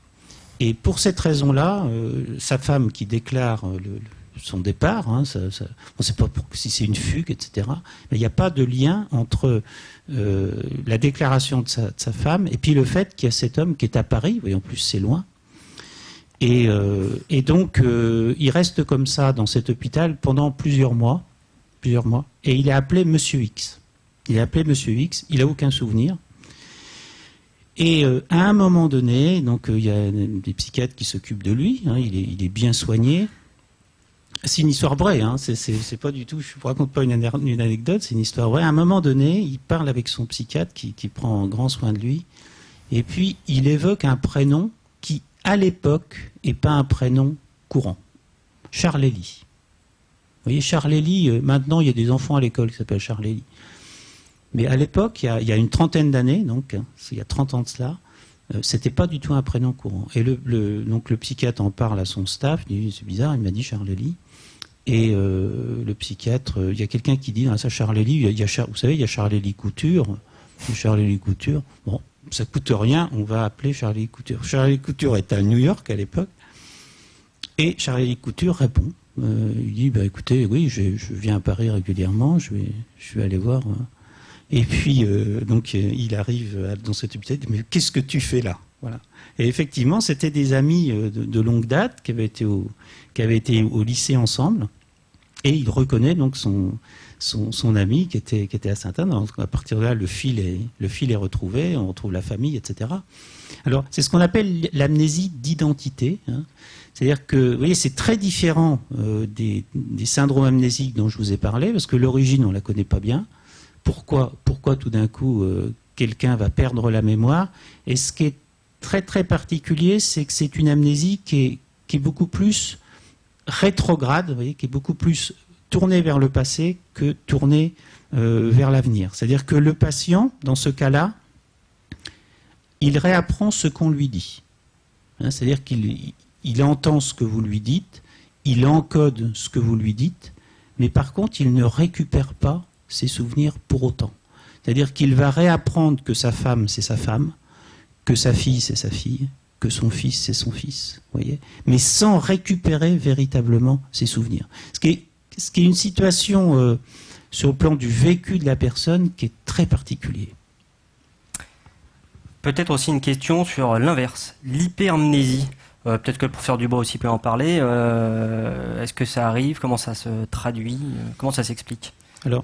Et pour cette raison-là, sa femme qui déclare son départ, on ne sait pas si c'est une fugue, etc., mais il n'y a pas de lien entre la déclaration de sa femme et puis le fait qu'il y a cet homme qui est à Paris, vous voyez, en plus c'est loin, et donc il reste comme ça dans cet hôpital pendant plusieurs mois, et il est appelé Monsieur X. Il n'a aucun souvenir. Et à un moment donné, donc il y a des psychiatres qui s'occupent de lui, il est bien soigné. C'est une histoire vraie, c'est pas du tout, je ne vous raconte pas une anecdote, c'est une histoire vraie. À un moment donné, il parle avec son psychiatre qui prend grand soin de lui, et puis il évoque un prénom qui, à l'époque, n'est pas un prénom courant. Charles-Élie. Vous voyez, Charles-Élie, maintenant il y a des enfants à l'école qui s'appellent Charles-Élie. Mais à l'époque, il y a une trentaine d'années, donc il y a 30 ans de cela, c'était pas du tout un prénom courant. Et donc le psychiatre en parle à son staff, il dit c'est bizarre, il m'a dit Charles-Élie. Et le psychiatre, il y a quelqu'un qui dit dans ça Charles-Élie, vous savez, il y a Charles-Élie Couture. Charles-Élie Couture, bon, ça coûte rien, on va appeler Charles-Élie Couture. Charles-Élie Couture est à New York à l'époque, et Charles-Élie Couture répond. Il dit écoutez, oui, je viens à Paris régulièrement, je vais aller voir. Et puis, donc, il arrive dans cet hôpital, il dit, mais qu'est-ce que tu fais là? Voilà. Et effectivement, c'était des amis de longue date qui avaient été au lycée ensemble. Et il reconnaît donc son ami qui était à Sainte-Anne. À partir de là, le fil est retrouvé, on retrouve la famille, etc. Alors, c'est ce qu'on appelle l'amnésie d'identité. C'est-à-dire que, vous voyez, c'est très différent des syndromes amnésiques dont je vous ai parlé, parce que l'origine, on ne la connaît pas bien. Pourquoi tout d'un coup quelqu'un va perdre la mémoire? Et ce qui est très très particulier, c'est que c'est une amnésie qui est beaucoup plus rétrograde, vous voyez, qui est beaucoup plus tournée vers le passé que tournée vers l'avenir. C'est-à-dire que le patient, dans ce cas-là, il réapprend ce qu'on lui dit. C'est-à-dire qu'il entend ce que vous lui dites, il encode ce que vous lui dites, mais par contre, il ne récupère pas ses souvenirs pour autant. C'est-à-dire qu'il va réapprendre que sa femme, c'est sa femme, que sa fille, c'est sa fille, que son fils, c'est son fils, voyez, mais sans récupérer véritablement ses souvenirs. Ce qui est une situation sur le plan du vécu de la personne qui est très particulier. Peut-être aussi une question sur l'inverse, l'hyperamnésie. Peut-être que le professeur Dubois aussi peut en parler. Est-ce que ça arrive? Comment ça se traduit? Comment ça s'explique? Alors,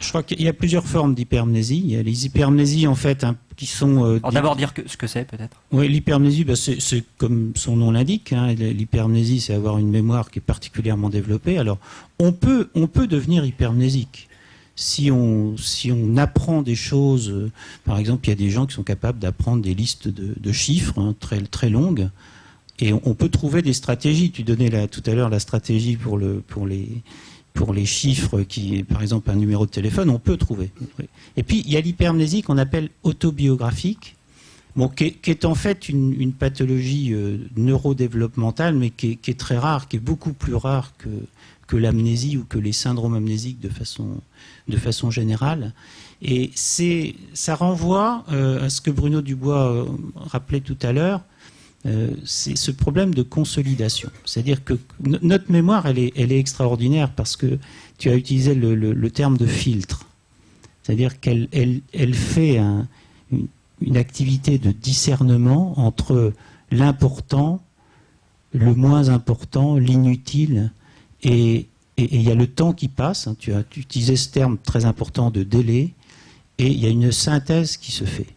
je crois qu'il y a plusieurs formes d'hyperamnésie. Il y a les hyperamnésies, en fait, qui sont... Alors d'abord dire ce que c'est, peut-être. Oui, l'hyperamnésie, c'est comme son nom l'indique. L'hyperamnésie, c'est avoir une mémoire qui est particulièrement développée. Alors, on peut devenir hyperamnésique. si on apprend des choses, par exemple, il y a des gens qui sont capables d'apprendre des listes de chiffres très, très longues, et on peut trouver des stratégies. Tu donnais tout à l'heure la stratégie pour les chiffres, qui est par exemple un numéro de téléphone, on peut trouver. Et puis il y a l'hypermnésie qu'on appelle autobiographique, bon, qui est en fait une pathologie neurodéveloppementale, mais qui est très rare, qui est beaucoup plus rare que l'amnésie ou que les syndromes amnésiques de façon générale. Et ça renvoie à ce que Bruno Dubois rappelait tout à l'heure, c'est ce problème de consolidation. C'est-à-dire que notre mémoire, elle est extraordinaire parce que tu as utilisé le terme de filtre. C'est-à-dire qu'elle fait une activité de discernement entre l'important, le moins important, l'inutile, et il y a le temps qui passe. Tu as utilisé ce terme très important de délai, et il y a une synthèse qui se fait.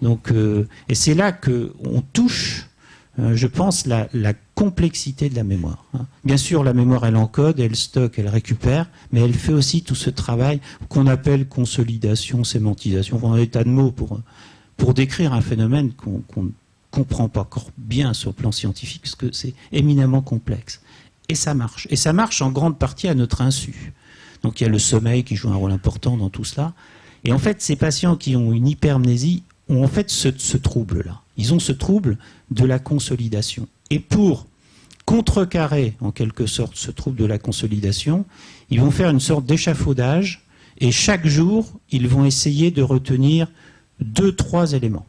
Donc, et c'est là qu'on touche, je pense, la complexité de la mémoire. Bien sûr, la mémoire, elle encode, elle stocke, elle récupère, mais elle fait aussi tout ce travail qu'on appelle consolidation, sémantisation. On a des tas de mots pour décrire un phénomène qu'on ne comprend pas encore bien sur le plan scientifique, parce que c'est éminemment complexe. Et ça marche. Et ça marche en grande partie à notre insu. Donc il y a le sommeil qui joue un rôle important dans tout cela. Et en fait, ces patients qui ont une hypermnésie ont en fait ce trouble-là. Ils ont ce trouble de la consolidation. Et pour contrecarrer, en quelque sorte, ce trouble de la consolidation, ils vont faire une sorte d'échafaudage, et chaque jour, ils vont essayer de retenir 2-3 éléments.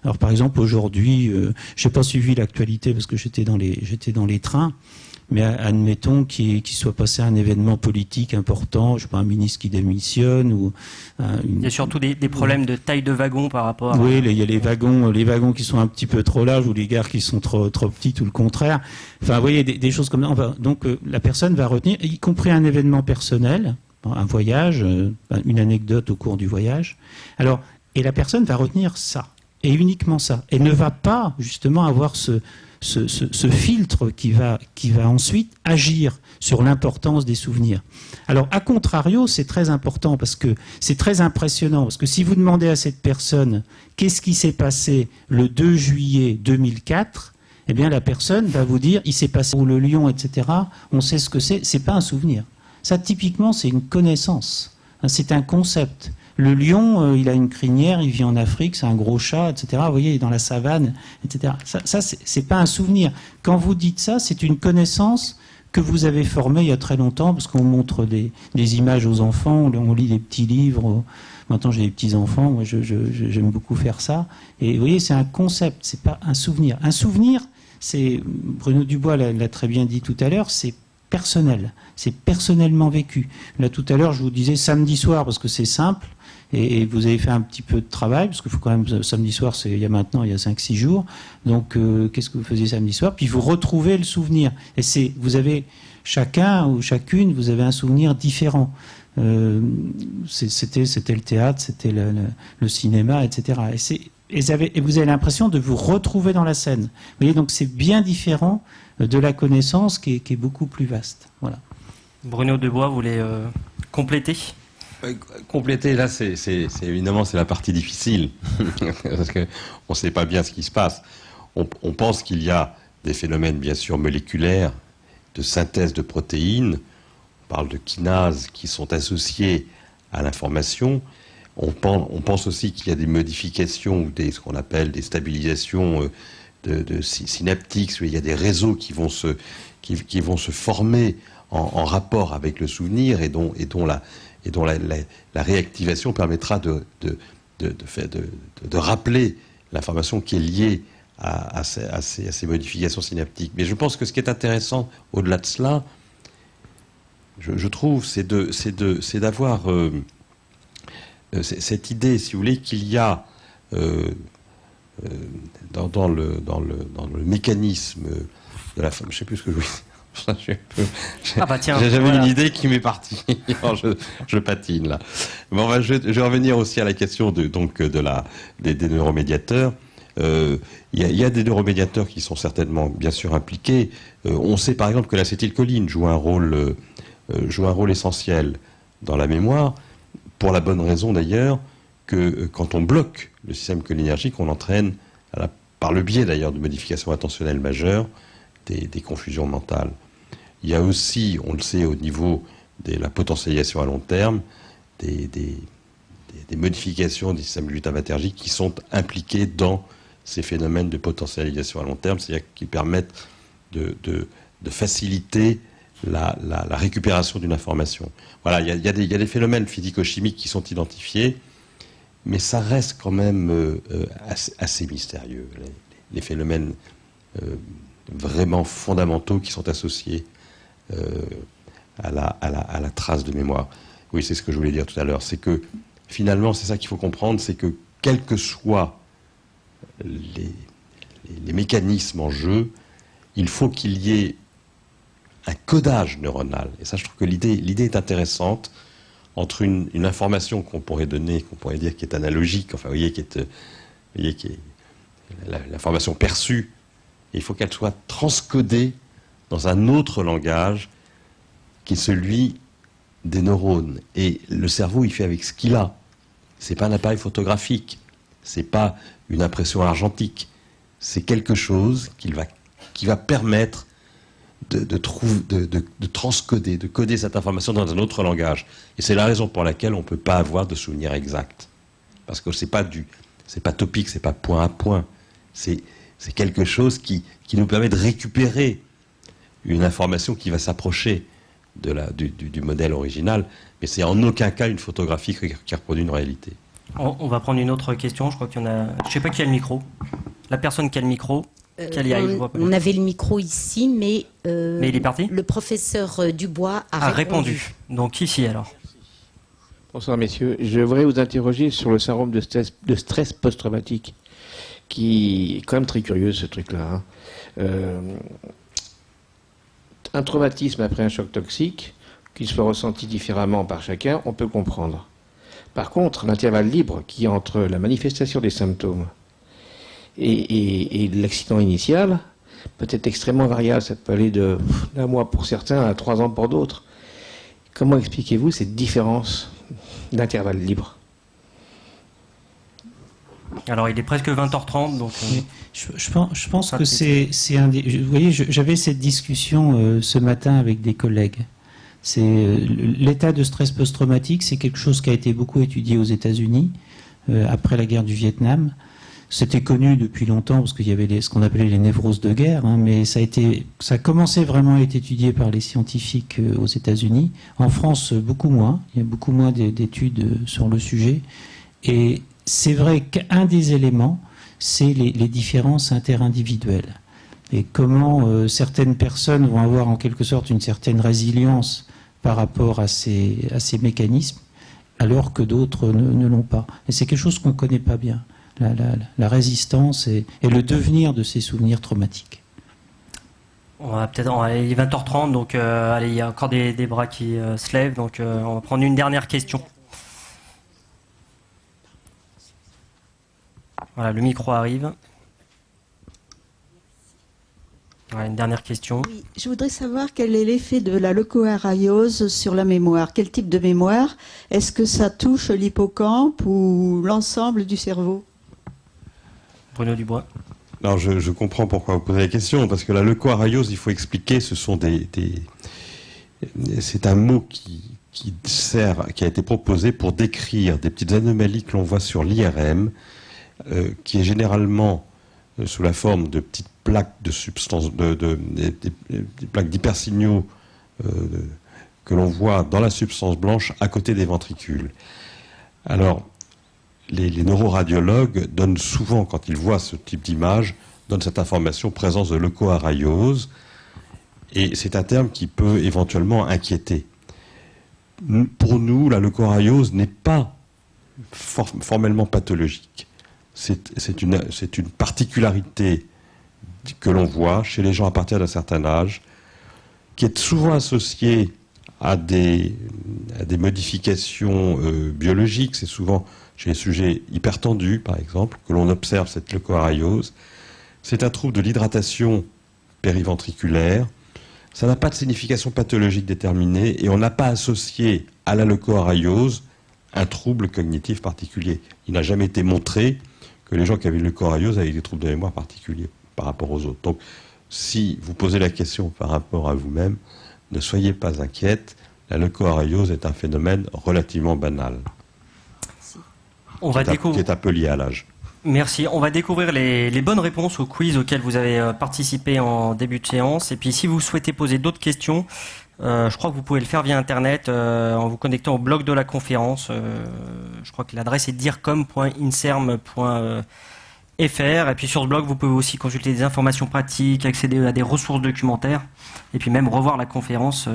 Alors par exemple, aujourd'hui, je n'ai pas suivi l'actualité parce que j'étais dans les trains, mais admettons qu'il soit passé un événement politique important, je sais pas, un ministre qui démissionne ou il y a surtout des problèmes de taille de wagon par rapport à... Oui, il y a les wagons qui sont un petit peu trop larges ou les gares qui sont trop petites ou le contraire. Enfin, vous voyez, des choses comme ça. Donc la personne va retenir, y compris un événement personnel, un voyage, une anecdote au cours du voyage. Alors, et la personne va retenir ça, et uniquement ça. Elle ne va pas justement avoir ce filtre qui va ensuite agir sur l'importance des souvenirs. Alors, à contrario, c'est très important parce que c'est très impressionnant. Parce que si vous demandez à cette personne qu'est-ce qui s'est passé le 2 juillet 2004, eh bien, la personne va vous dire il s'est passé où le lion, etc. On sait ce que c'est. C'est pas un souvenir. Ça, typiquement, c'est une connaissance. C'est un concept. Le lion, il a une crinière, il vit en Afrique, c'est un gros chat, etc. Vous voyez, il est dans la savane, etc. Ça c'est pas un souvenir. Quand vous dites ça, c'est une connaissance que vous avez formée il y a très longtemps, parce qu'on montre des images aux enfants, on lit des petits livres. Maintenant, j'ai des petits-enfants, moi, j'aime beaucoup faire ça. Et vous voyez, c'est un concept, c'est pas un souvenir. Un souvenir, c'est, Bruno Dubois l'a très bien dit tout à l'heure, c'est personnel, c'est personnellement vécu. Là, tout à l'heure, je vous disais samedi soir, parce que c'est simple, et vous avez fait un petit peu de travail, parce qu'il faut quand même, samedi soir, il y a 5-6 jours, donc qu'est-ce que vous faisiez samedi soir? Puis vous retrouvez le souvenir. Et vous avez, chacun ou chacune, vous avez un souvenir différent. C'était le théâtre, c'était le cinéma, etc. Et vous avez l'impression de vous retrouver dans la scène. Vous voyez, donc c'est bien différent de la connaissance qui est beaucoup plus vaste. Voilà. Bruno Dubois, vous voulez compléter? Compléter, là, c'est évidemment c'est la partie difficile parce que on ne sait pas bien ce qui se passe. On pense qu'il y a des phénomènes bien sûr moléculaires de synthèse de protéines. On parle de kinases qui sont associées à l'information. On pense aussi qu'il y a des modifications ou ce qu'on appelle des stabilisations synaptiques, où il y a des réseaux qui vont se former en rapport avec le souvenir et dont la réactivation permettra de rappeler l'information qui est liée à ces modifications synaptiques. Mais je pense que ce qui est intéressant au-delà de cela, je trouve, c'est d'avoir cette idée, si vous voulez, qu'il y a dans le mécanisme de la femme, je ne sais plus ce que je voulais dire. J'avais une idée qui m'est partie. je patine là. Bon, je vais revenir aussi à la question des neuromédiateurs. Il y a des neuromédiateurs qui sont certainement bien sûr impliqués. On sait par exemple que l'acétylcholine joue un rôle essentiel dans la mémoire. pour la bonne raison d'ailleurs que quand on bloque le système cholinergique, on entraîne, par le biais d'ailleurs de modifications attentionnelles majeures, des confusions mentales. Il y a aussi, on le sait, au niveau de la potentialisation à long terme, des modifications du système glutamatergique qui sont impliquées dans ces phénomènes de potentialisation à long terme, c'est-à-dire qui permettent de faciliter la récupération d'une information. Voilà, il y a des phénomènes physico-chimiques qui sont identifiés, mais ça reste quand même assez mystérieux. Les phénomènes vraiment fondamentaux qui sont associés à la trace de mémoire. Oui, c'est ce que je voulais dire tout à l'heure. C'est que finalement, c'est ça qu'il faut comprendre, c'est que quels que soient les mécanismes en jeu, il faut qu'il y ait un codage neuronal. Et ça, je trouve que l'idée est intéressante entre une information qu'on pourrait donner, qu'on pourrait dire qui est analogique, enfin, vous voyez, qui est l'information perçue, et il faut qu'elle soit transcodée dans un autre langage qui est celui des neurones. Et le cerveau, il fait avec ce qu'il a. C'est pas un appareil photographique, c'est pas une impression argentique, c'est quelque chose qui va permettre de transcoder, de coder cette information dans un autre langage. Et c'est la raison pour laquelle on ne peut pas avoir de souvenir exact. Parce que c'est pas topique, c'est pas point à point. C'est quelque chose qui nous permet de récupérer une information qui va s'approcher du modèle original, mais c'est en aucun cas une photographie qui reproduit une réalité. On va prendre une autre question, je crois qu'il y en a... Je ne sais pas qui a le micro. La personne qui a le micro, qu'elle y aille. On avait le micro ici, mais il est parti. Le professeur Dubois a répondu. Donc ici alors. Bonsoir messieurs, je voudrais vous interroger sur le syndrome de stress post-traumatique, qui est quand même très curieux ce truc-là. Un traumatisme après un choc toxique, qu'il soit ressenti différemment par chacun, on peut comprendre. Par contre, l'intervalle libre qui est entre la manifestation des symptômes et l'accident initial peut être extrêmement variable. Ça peut aller d'un mois pour certains à 3 ans pour d'autres. Comment expliquez-vous cette différence d'intervalle libre? Alors, il est presque 20h30, donc... Je pense que c'est un des... Vous voyez, j'avais cette discussion ce matin avec des collègues. L'état de stress post-traumatique, c'est quelque chose qui a été beaucoup étudié aux États-Unis après la guerre du Vietnam. C'était connu depuis longtemps parce qu'il y avait ce qu'on appelait les névroses de guerre, mais ça a commencé vraiment à être étudié par les scientifiques aux États-Unis. En France, beaucoup moins. Il y a beaucoup moins d'études sur le sujet. Et c'est vrai qu'un des éléments, c'est les différences interindividuelles. Et comment certaines personnes vont avoir en quelque sorte une certaine résilience par rapport à ces mécanismes, alors que d'autres ne l'ont pas. Et c'est quelque chose qu'on ne connaît pas bien, la résistance et le devenir de ces souvenirs traumatiques. Il est 20h30, donc allez, il y a encore des bras qui se lèvent, donc on va prendre une dernière question. Voilà, le micro arrive. Voilà, une dernière question. Oui, je voudrais savoir quel est l'effet de la leucoarayose sur la mémoire. Quel type de mémoire? Est-ce que ça touche l'hippocampe ou l'ensemble du cerveau? Bruno Dubois. Alors je comprends pourquoi vous posez la question, parce que la leucoarayose, il faut expliquer, c'est un mot qui a été proposé pour décrire des petites anomalies que l'on voit sur l'IRM, qui est généralement sous la forme de petites plaques de substances, des plaques d'hypersignaux que l'on voit dans la substance blanche à côté des ventricules. Alors, les neuroradiologues donnent souvent, quand ils voient ce type d'image, donnent cette information, présence de leucoarayose, et c'est un terme qui peut éventuellement inquiéter. Pour nous, la leucoarayose n'est pas formellement pathologique. C'est une particularité que l'on voit chez les gens à partir d'un certain âge, qui est souvent associée à des modifications biologiques. C'est souvent chez les sujets hypertendus, par exemple, que l'on observe cette leucoarayose. C'est un trouble de l'hydratation périventriculaire. Ça n'a pas de signification pathologique déterminée et on n'a pas associé à la leucoarayose un trouble cognitif particulier. Il n'a jamais été montré que les gens qui avaient une leucorrheiose avaient des troubles de mémoire particuliers par rapport aux autres. Donc, si vous posez la question par rapport à vous-même, ne soyez pas inquiète, la leucorrheiose est un phénomène relativement banal, qui est un peu lié à l'âge. Merci. On va découvrir les bonnes réponses au quiz auquel vous avez participé en début de séance. Et puis, si vous souhaitez poser d'autres questions, je crois que vous pouvez le faire via Internet en vous connectant au blog de la conférence. Je crois que l'adresse est dircom.inserm.fr. Et puis sur ce blog, vous pouvez aussi consulter des informations pratiques, accéder à des ressources documentaires, et puis même revoir la conférence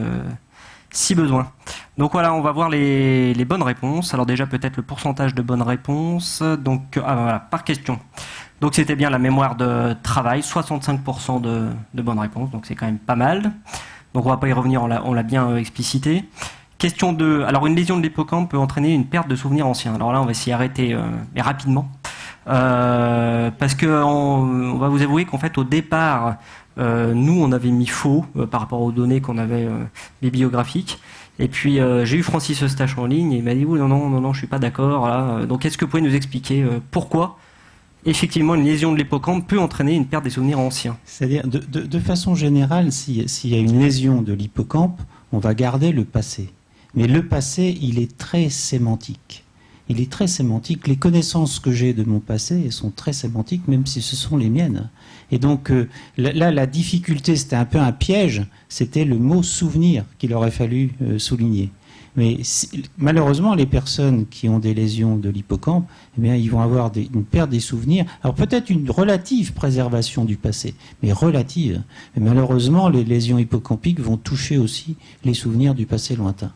si besoin. Donc voilà, on va voir les bonnes réponses. Alors déjà, peut-être le pourcentage de bonnes réponses. Donc voilà, par question. Donc c'était bien la mémoire de travail, 65% de bonnes réponses, donc c'est quand même pas mal. Donc on va pas y revenir, on l'a bien explicité. Question 2. Alors une lésion de l'hippocampe peut entraîner une perte de souvenirs anciens. Alors là, on va s'y arrêter mais rapidement. Parce que on va vous avouer qu'en fait au départ nous on avait mis faux par rapport aux données qu'on avait bibliographiques, et puis j'ai eu Francis Eustache en ligne et il m'a dit oui, non je suis pas d'accord là. Donc est-ce que vous pouvez nous expliquer pourquoi effectivement une lésion de l'hippocampe peut entraîner une perte des souvenirs anciens? C'est-à-dire de façon générale, s'il y a une lésion de l'hippocampe, on va garder le passé, mais le passé il est très sémantique. Il est très sémantique. Les connaissances que j'ai de mon passé sont très sémantiques, même si ce sont les miennes. Et donc là, la difficulté, c'était un peu un piège, c'était le mot souvenir qu'il aurait fallu souligner. Mais malheureusement, les personnes qui ont des lésions de l'hippocampe, eh bien, ils vont avoir une perte des souvenirs. Alors peut-être une relative préservation du passé, mais relative. Et malheureusement, les lésions hippocampiques vont toucher aussi les souvenirs du passé lointain.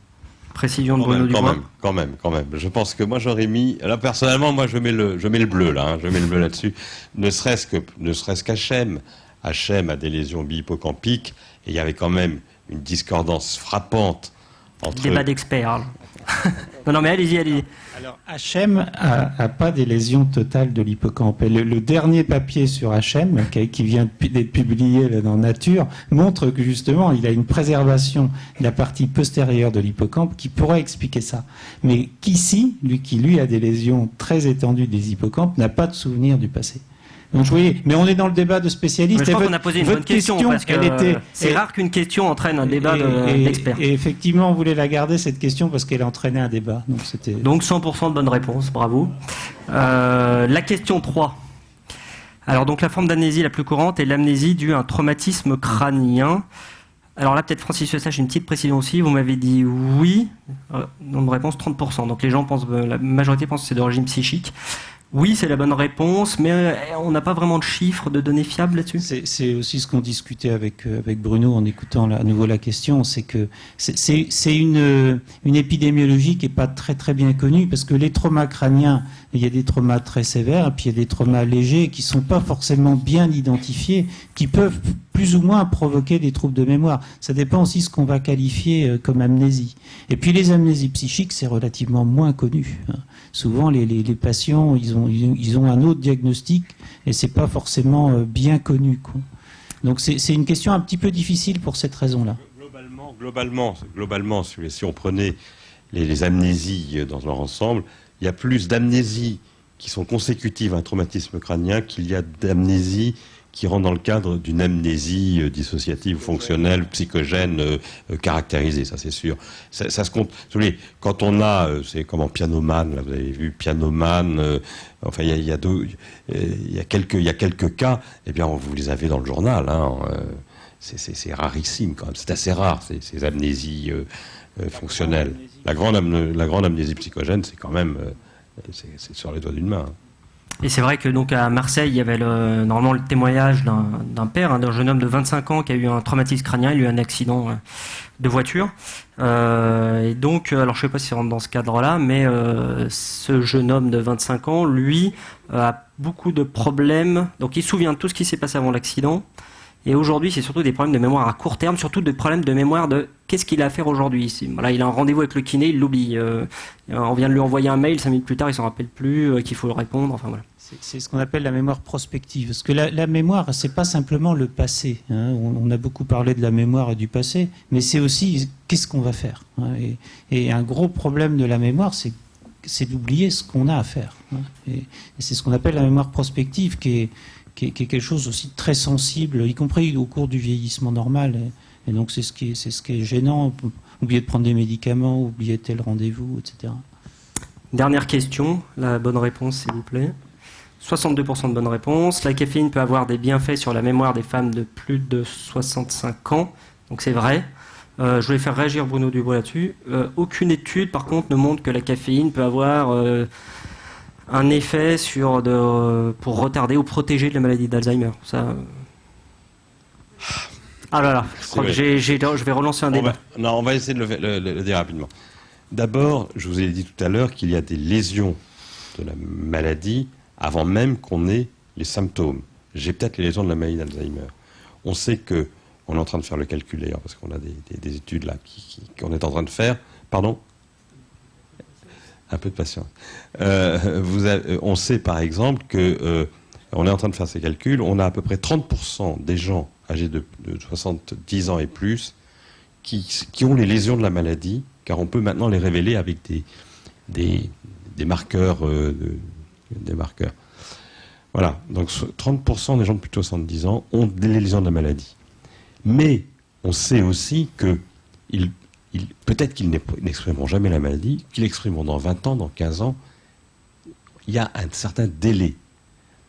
Précision de Bruno Dubois. Quand même. Je pense que moi j'aurais mis, là personnellement, moi je mets le bleu là, je mets le bleu là-dessus. Ne serait-ce qu'Hachem. Hachem a des lésions bihippocampiques et il y avait quand même une discordance frappante entre. Débat d'experts. non mais allez-y. Alors Hachem a pas des lésions totales de l'hippocampe. Et le dernier papier sur Hachem, qui vient d'être publié là, dans Nature, montre que justement il a une préservation de la partie postérieure de l'hippocampe qui pourrait expliquer ça. Mais qu'ici, lui a des lésions très étendues des hippocampes, n'a pas de souvenir du passé. Donc vous voyez, mais on est dans le débat de spécialistes. Je crois qu'on a posé une bonne question parce que c'est rare qu'une question entraîne un débat d'experts. Et effectivement, on voulait la garder cette question parce qu'elle entraînait un débat. Donc 100% de bonnes réponses, bravo. La question 3. Alors donc la forme d'amnésie la plus courante est l'amnésie due à un traumatisme crânien. Alors là, peut-être Francis Eustache, une petite précision aussi. Vous m'avez dit oui. Nombre de réponses 30%. Donc les gens pensent, la majorité pense que c'est d'origine psychique. Oui, c'est la bonne réponse, mais on n'a pas vraiment de chiffres, de données fiables là-dessus. C'est aussi ce qu'on discutait avec Bruno en écoutant à nouveau la question, c'est que c'est une épidémiologie qui n'est pas très très bien connue, parce que les traumas crâniens, il y a des traumas très sévères, et puis il y a des traumas légers qui ne sont pas forcément bien identifiés, qui peuvent plus ou moins provoquer des troubles de mémoire. Ça dépend aussi de ce qu'on va qualifier comme amnésie. Et puis les amnésies psychiques, c'est relativement moins connu. Souvent, les patients, ils ont un autre diagnostic et c'est pas forcément bien connu, quoi. Donc c'est une question un petit peu difficile pour cette raison-là. Globalement, si on prenait les amnésies dans leur ensemble, il y a plus d'amnésies qui sont consécutives à un traumatisme crânien qu'il y a d'amnésies qui rentrent dans le cadre d'une amnésie dissociative, fonctionnelle, psychogène, caractérisée, ça c'est sûr. Ça se compte. Vous voyez, quand on a, c'est comme en Pianoman, là vous avez vu Pianoman, enfin il y a quelques cas, eh bien vous les avez dans le journal, hein, c'est rarissime quand même, c'est assez rare ces amnésies fonctionnelles. La grande amnésie psychogène, c'est quand même, c'est sur les doigts d'une main. Hein. Et c'est vrai que donc à Marseille, il y avait normalement le témoignage d'un père, d'un jeune homme de 25 ans qui a eu un traumatisme crânien, il a eu un accident de voiture. Et donc, alors je ne sais pas si ça rentre dans ce cadre-là, mais ce jeune homme de 25 ans, lui, a beaucoup de problèmes. Donc il se souvient de tout ce qui s'est passé avant l'accident. Et aujourd'hui, c'est surtout des problèmes de mémoire à court terme, surtout des problèmes de mémoire de qu'est-ce qu'il a à faire aujourd'hui. Voilà, il a un rendez-vous avec le kiné, il l'oublie. On vient de lui envoyer un mail, 5 minutes plus tard, il ne s'en rappelle plus, qu'il faut répondre. Enfin voilà. C'est ce qu'on appelle la mémoire prospective. Parce que la mémoire, c'est pas simplement le passé. Hein. On a beaucoup parlé de la mémoire et du passé, mais c'est aussi qu'est-ce qu'on va faire. Hein. Et un gros problème de la mémoire, c'est c'est d'oublier ce qu'on a à faire. Hein. Et c'est ce qu'on appelle la mémoire prospective, qui est quelque chose aussi de très sensible, y compris au cours du vieillissement normal. Et donc c'est ce qui est gênant. Oublier de prendre des médicaments, oublier tel rendez-vous, etc. Dernière question, la bonne réponse s'il vous plaît. 62% de bonnes réponses. La caféine peut avoir des bienfaits sur la mémoire des femmes de plus de 65 ans. Donc c'est vrai. Je voulais faire réagir Bruno Dubois là-dessus. Aucune étude, par contre, ne montre que la caféine peut avoir un effet pour retarder ou protéger de la maladie d'Alzheimer. Ça. Ah là là, je crois que je vais relancer un débat. On va essayer de le dire rapidement. D'abord, je vous ai dit tout à l'heure qu'il y a des lésions de la maladie avant même qu'on ait les symptômes. J'ai peut-être les lésions de la maladie d'Alzheimer. On sait que, on est en train de faire le calcul d'ailleurs, parce qu'on a des études là qu'on est en train de faire. Pardon ? Un peu de patience. On sait par exemple que, on est en train de faire ces calculs, on a à peu près 30% des gens âgés de 70 ans et plus qui ont les lésions de la maladie, car on peut maintenant les révéler avec des marqueurs. Des marqueurs. Voilà, donc 30% des gens de plus de 70 ans ont des lésions de la maladie. Mais on sait aussi que peut-être qu'ils n'exprimeront jamais la maladie, qu'ils l'exprimeront dans 20 ans, dans 15 ans. Il y a un certain délai.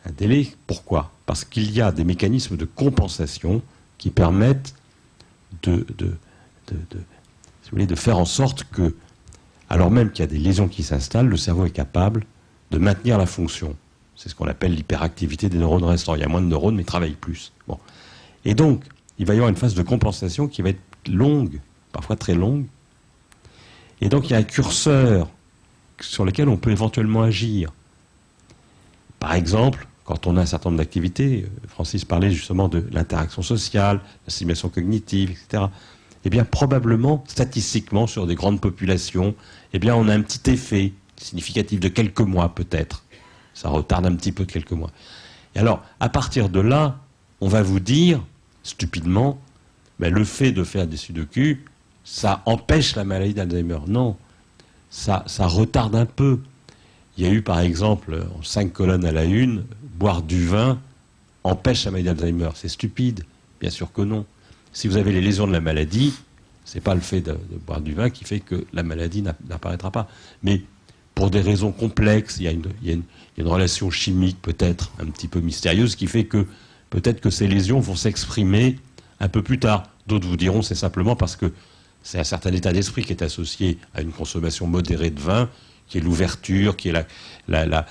Un délai, pourquoi ? Parce qu'il y a des mécanismes de compensation qui permettent de faire en sorte que, alors même qu'il y a des lésions qui s'installent, le cerveau est capable de maintenir la fonction. C'est ce qu'on appelle l'hyperactivité des neurones restants. Il y a moins de neurones, mais ils travaillent plus. Bon. Et donc, il va y avoir une phase de compensation qui va être longue, parfois très longue. Et donc, il y a un curseur sur lequel on peut éventuellement agir. Par exemple, quand on a un certain nombre d'activités, Francis parlait justement de l'interaction sociale, l'assimilation cognitive, etc. Eh bien, probablement, statistiquement, sur des grandes populations, eh bien, on a un petit effet significatif de quelques mois, peut-être. Ça retarde un petit peu de quelques mois. Et alors, à partir de là, on va vous dire, stupidement, ben, le fait de faire des sudoku, ça empêche la maladie d'Alzheimer. Non, ça retarde un peu. Il y a eu, par exemple, en 5 colonnes à la une, boire du vin empêche la maladie d'Alzheimer. C'est stupide. Bien sûr que non. Si vous avez les lésions de la maladie, c'est pas le fait de boire du vin qui fait que la maladie n'apparaîtra pas. Mais pour des raisons complexes, il y a une relation chimique peut-être un petit peu mystérieuse qui fait que peut-être que ces lésions vont s'exprimer un peu plus tard. D'autres vous diront c'est simplement parce que c'est un certain état d'esprit qui est associé à une consommation modérée de vin, qui est l'ouverture, qui est la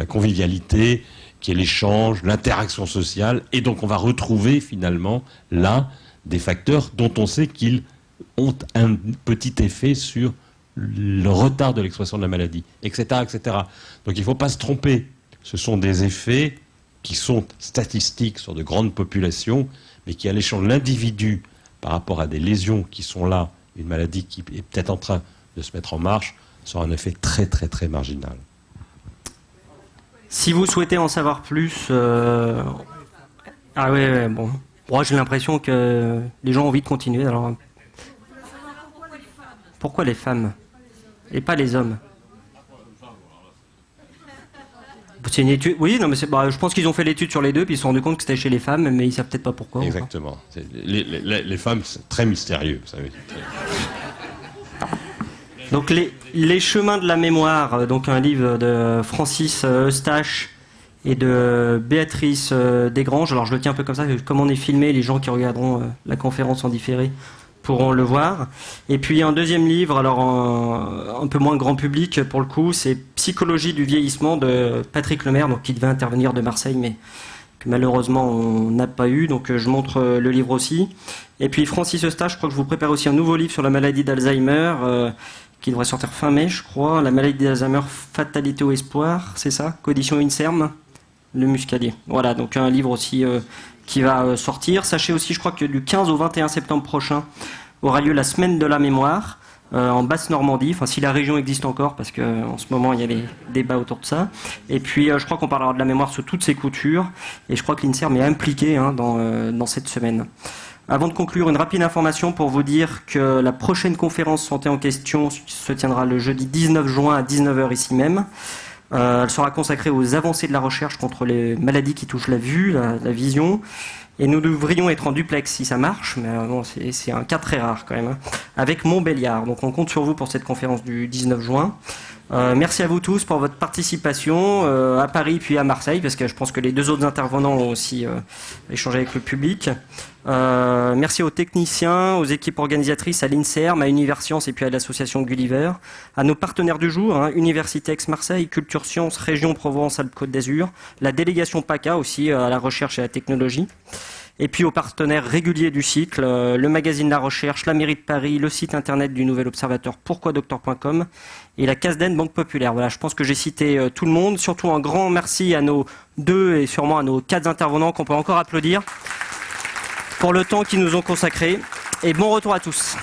convivialité, qui est l'échange, l'interaction sociale. Et donc on va retrouver finalement là des facteurs dont on sait qu'ils ont un petit effet sur le retard de l'expression de la maladie, etc., etc. Donc il ne faut pas se tromper. Ce sont des effets qui sont statistiques sur de grandes populations, mais qui, à l'échelle de l'individu, par rapport à des lésions qui sont là, une maladie qui est peut-être en train de se mettre en marche, sont un effet très, très, très marginal. Si vous souhaitez en savoir plus... Ah ouais, bon. Moi, j'ai l'impression que les gens ont envie de continuer. Alors, pourquoi les femmes et pas les hommes? C'est une étude. Oui, non, mais je pense qu'ils ont fait l'étude sur les deux, puis ils se sont rendus compte que c'était chez les femmes, mais ils savent peut-être pas pourquoi. Exactement. Les femmes, c'est très mystérieux, vous savez. Donc les chemins de la mémoire, donc un livre de Francis Eustache et de Béatrice Desgranges. Alors je le tiens un peu comme ça, comme on est filmé, les gens qui regarderont la conférence en différé pourront le voir. Et puis un deuxième livre, alors un peu moins grand public pour le coup, c'est Psychologie du vieillissement de Patrick Lemaire, donc qui devait intervenir de Marseille, mais que malheureusement on n'a pas eu. Donc je montre le livre aussi. Et puis Francis Eustache, je crois que je vous prépare aussi un nouveau livre sur la maladie d'Alzheimer, qui devrait sortir fin mai, je crois. La maladie d'Alzheimer, fatalité ou espoir, c'est ça? Coédition INSERM, le Muscadier. Voilà, donc un livre aussi qui va sortir. Sachez aussi, je crois que du 15 au 21 septembre prochain aura lieu la semaine de la mémoire. en Basse-Normandie, enfin si la région existe encore, parce qu'en ce moment il y a des débats autour de ça. Et puis je crois qu'on parlera de la mémoire sous toutes ses coutures, et je crois que l'INSERM est impliqué dans cette semaine. Avant de conclure, une rapide information pour vous dire que la prochaine conférence santé en question se tiendra le jeudi 19 juin à 19h ici même. Elle sera consacrée aux avancées de la recherche contre les maladies qui touchent la vue, la vision. Et nous devrions être en duplex si ça marche, mais bon, c'est un cas très rare quand même, hein, avec Montbéliard. Donc on compte sur vous pour cette conférence du 19 juin. Merci à vous tous pour votre participation à Paris puis à Marseille, parce que je pense que les deux autres intervenants ont aussi échangé avec le public. Merci aux techniciens, aux équipes organisatrices, à l'INSERM, à Universcience et puis à l'association Gulliver, à nos partenaires du jour, hein, Université Aix-Marseille, Culture Sciences, Région Provence-Alpes-Côte d'Azur, la délégation PACA aussi à la recherche et à la technologie. Et puis aux partenaires réguliers du cycle, le magazine La Recherche, la mairie de Paris, le site internet du Nouvel Observateur pourquoidocteur.com et la CASDEN Banque Populaire. Voilà, je pense que j'ai cité tout le monde. Surtout un grand merci à nos 2 et sûrement à nos 4 intervenants qu'on peut encore applaudir pour le temps qu'ils nous ont consacré. Et bon retour à tous.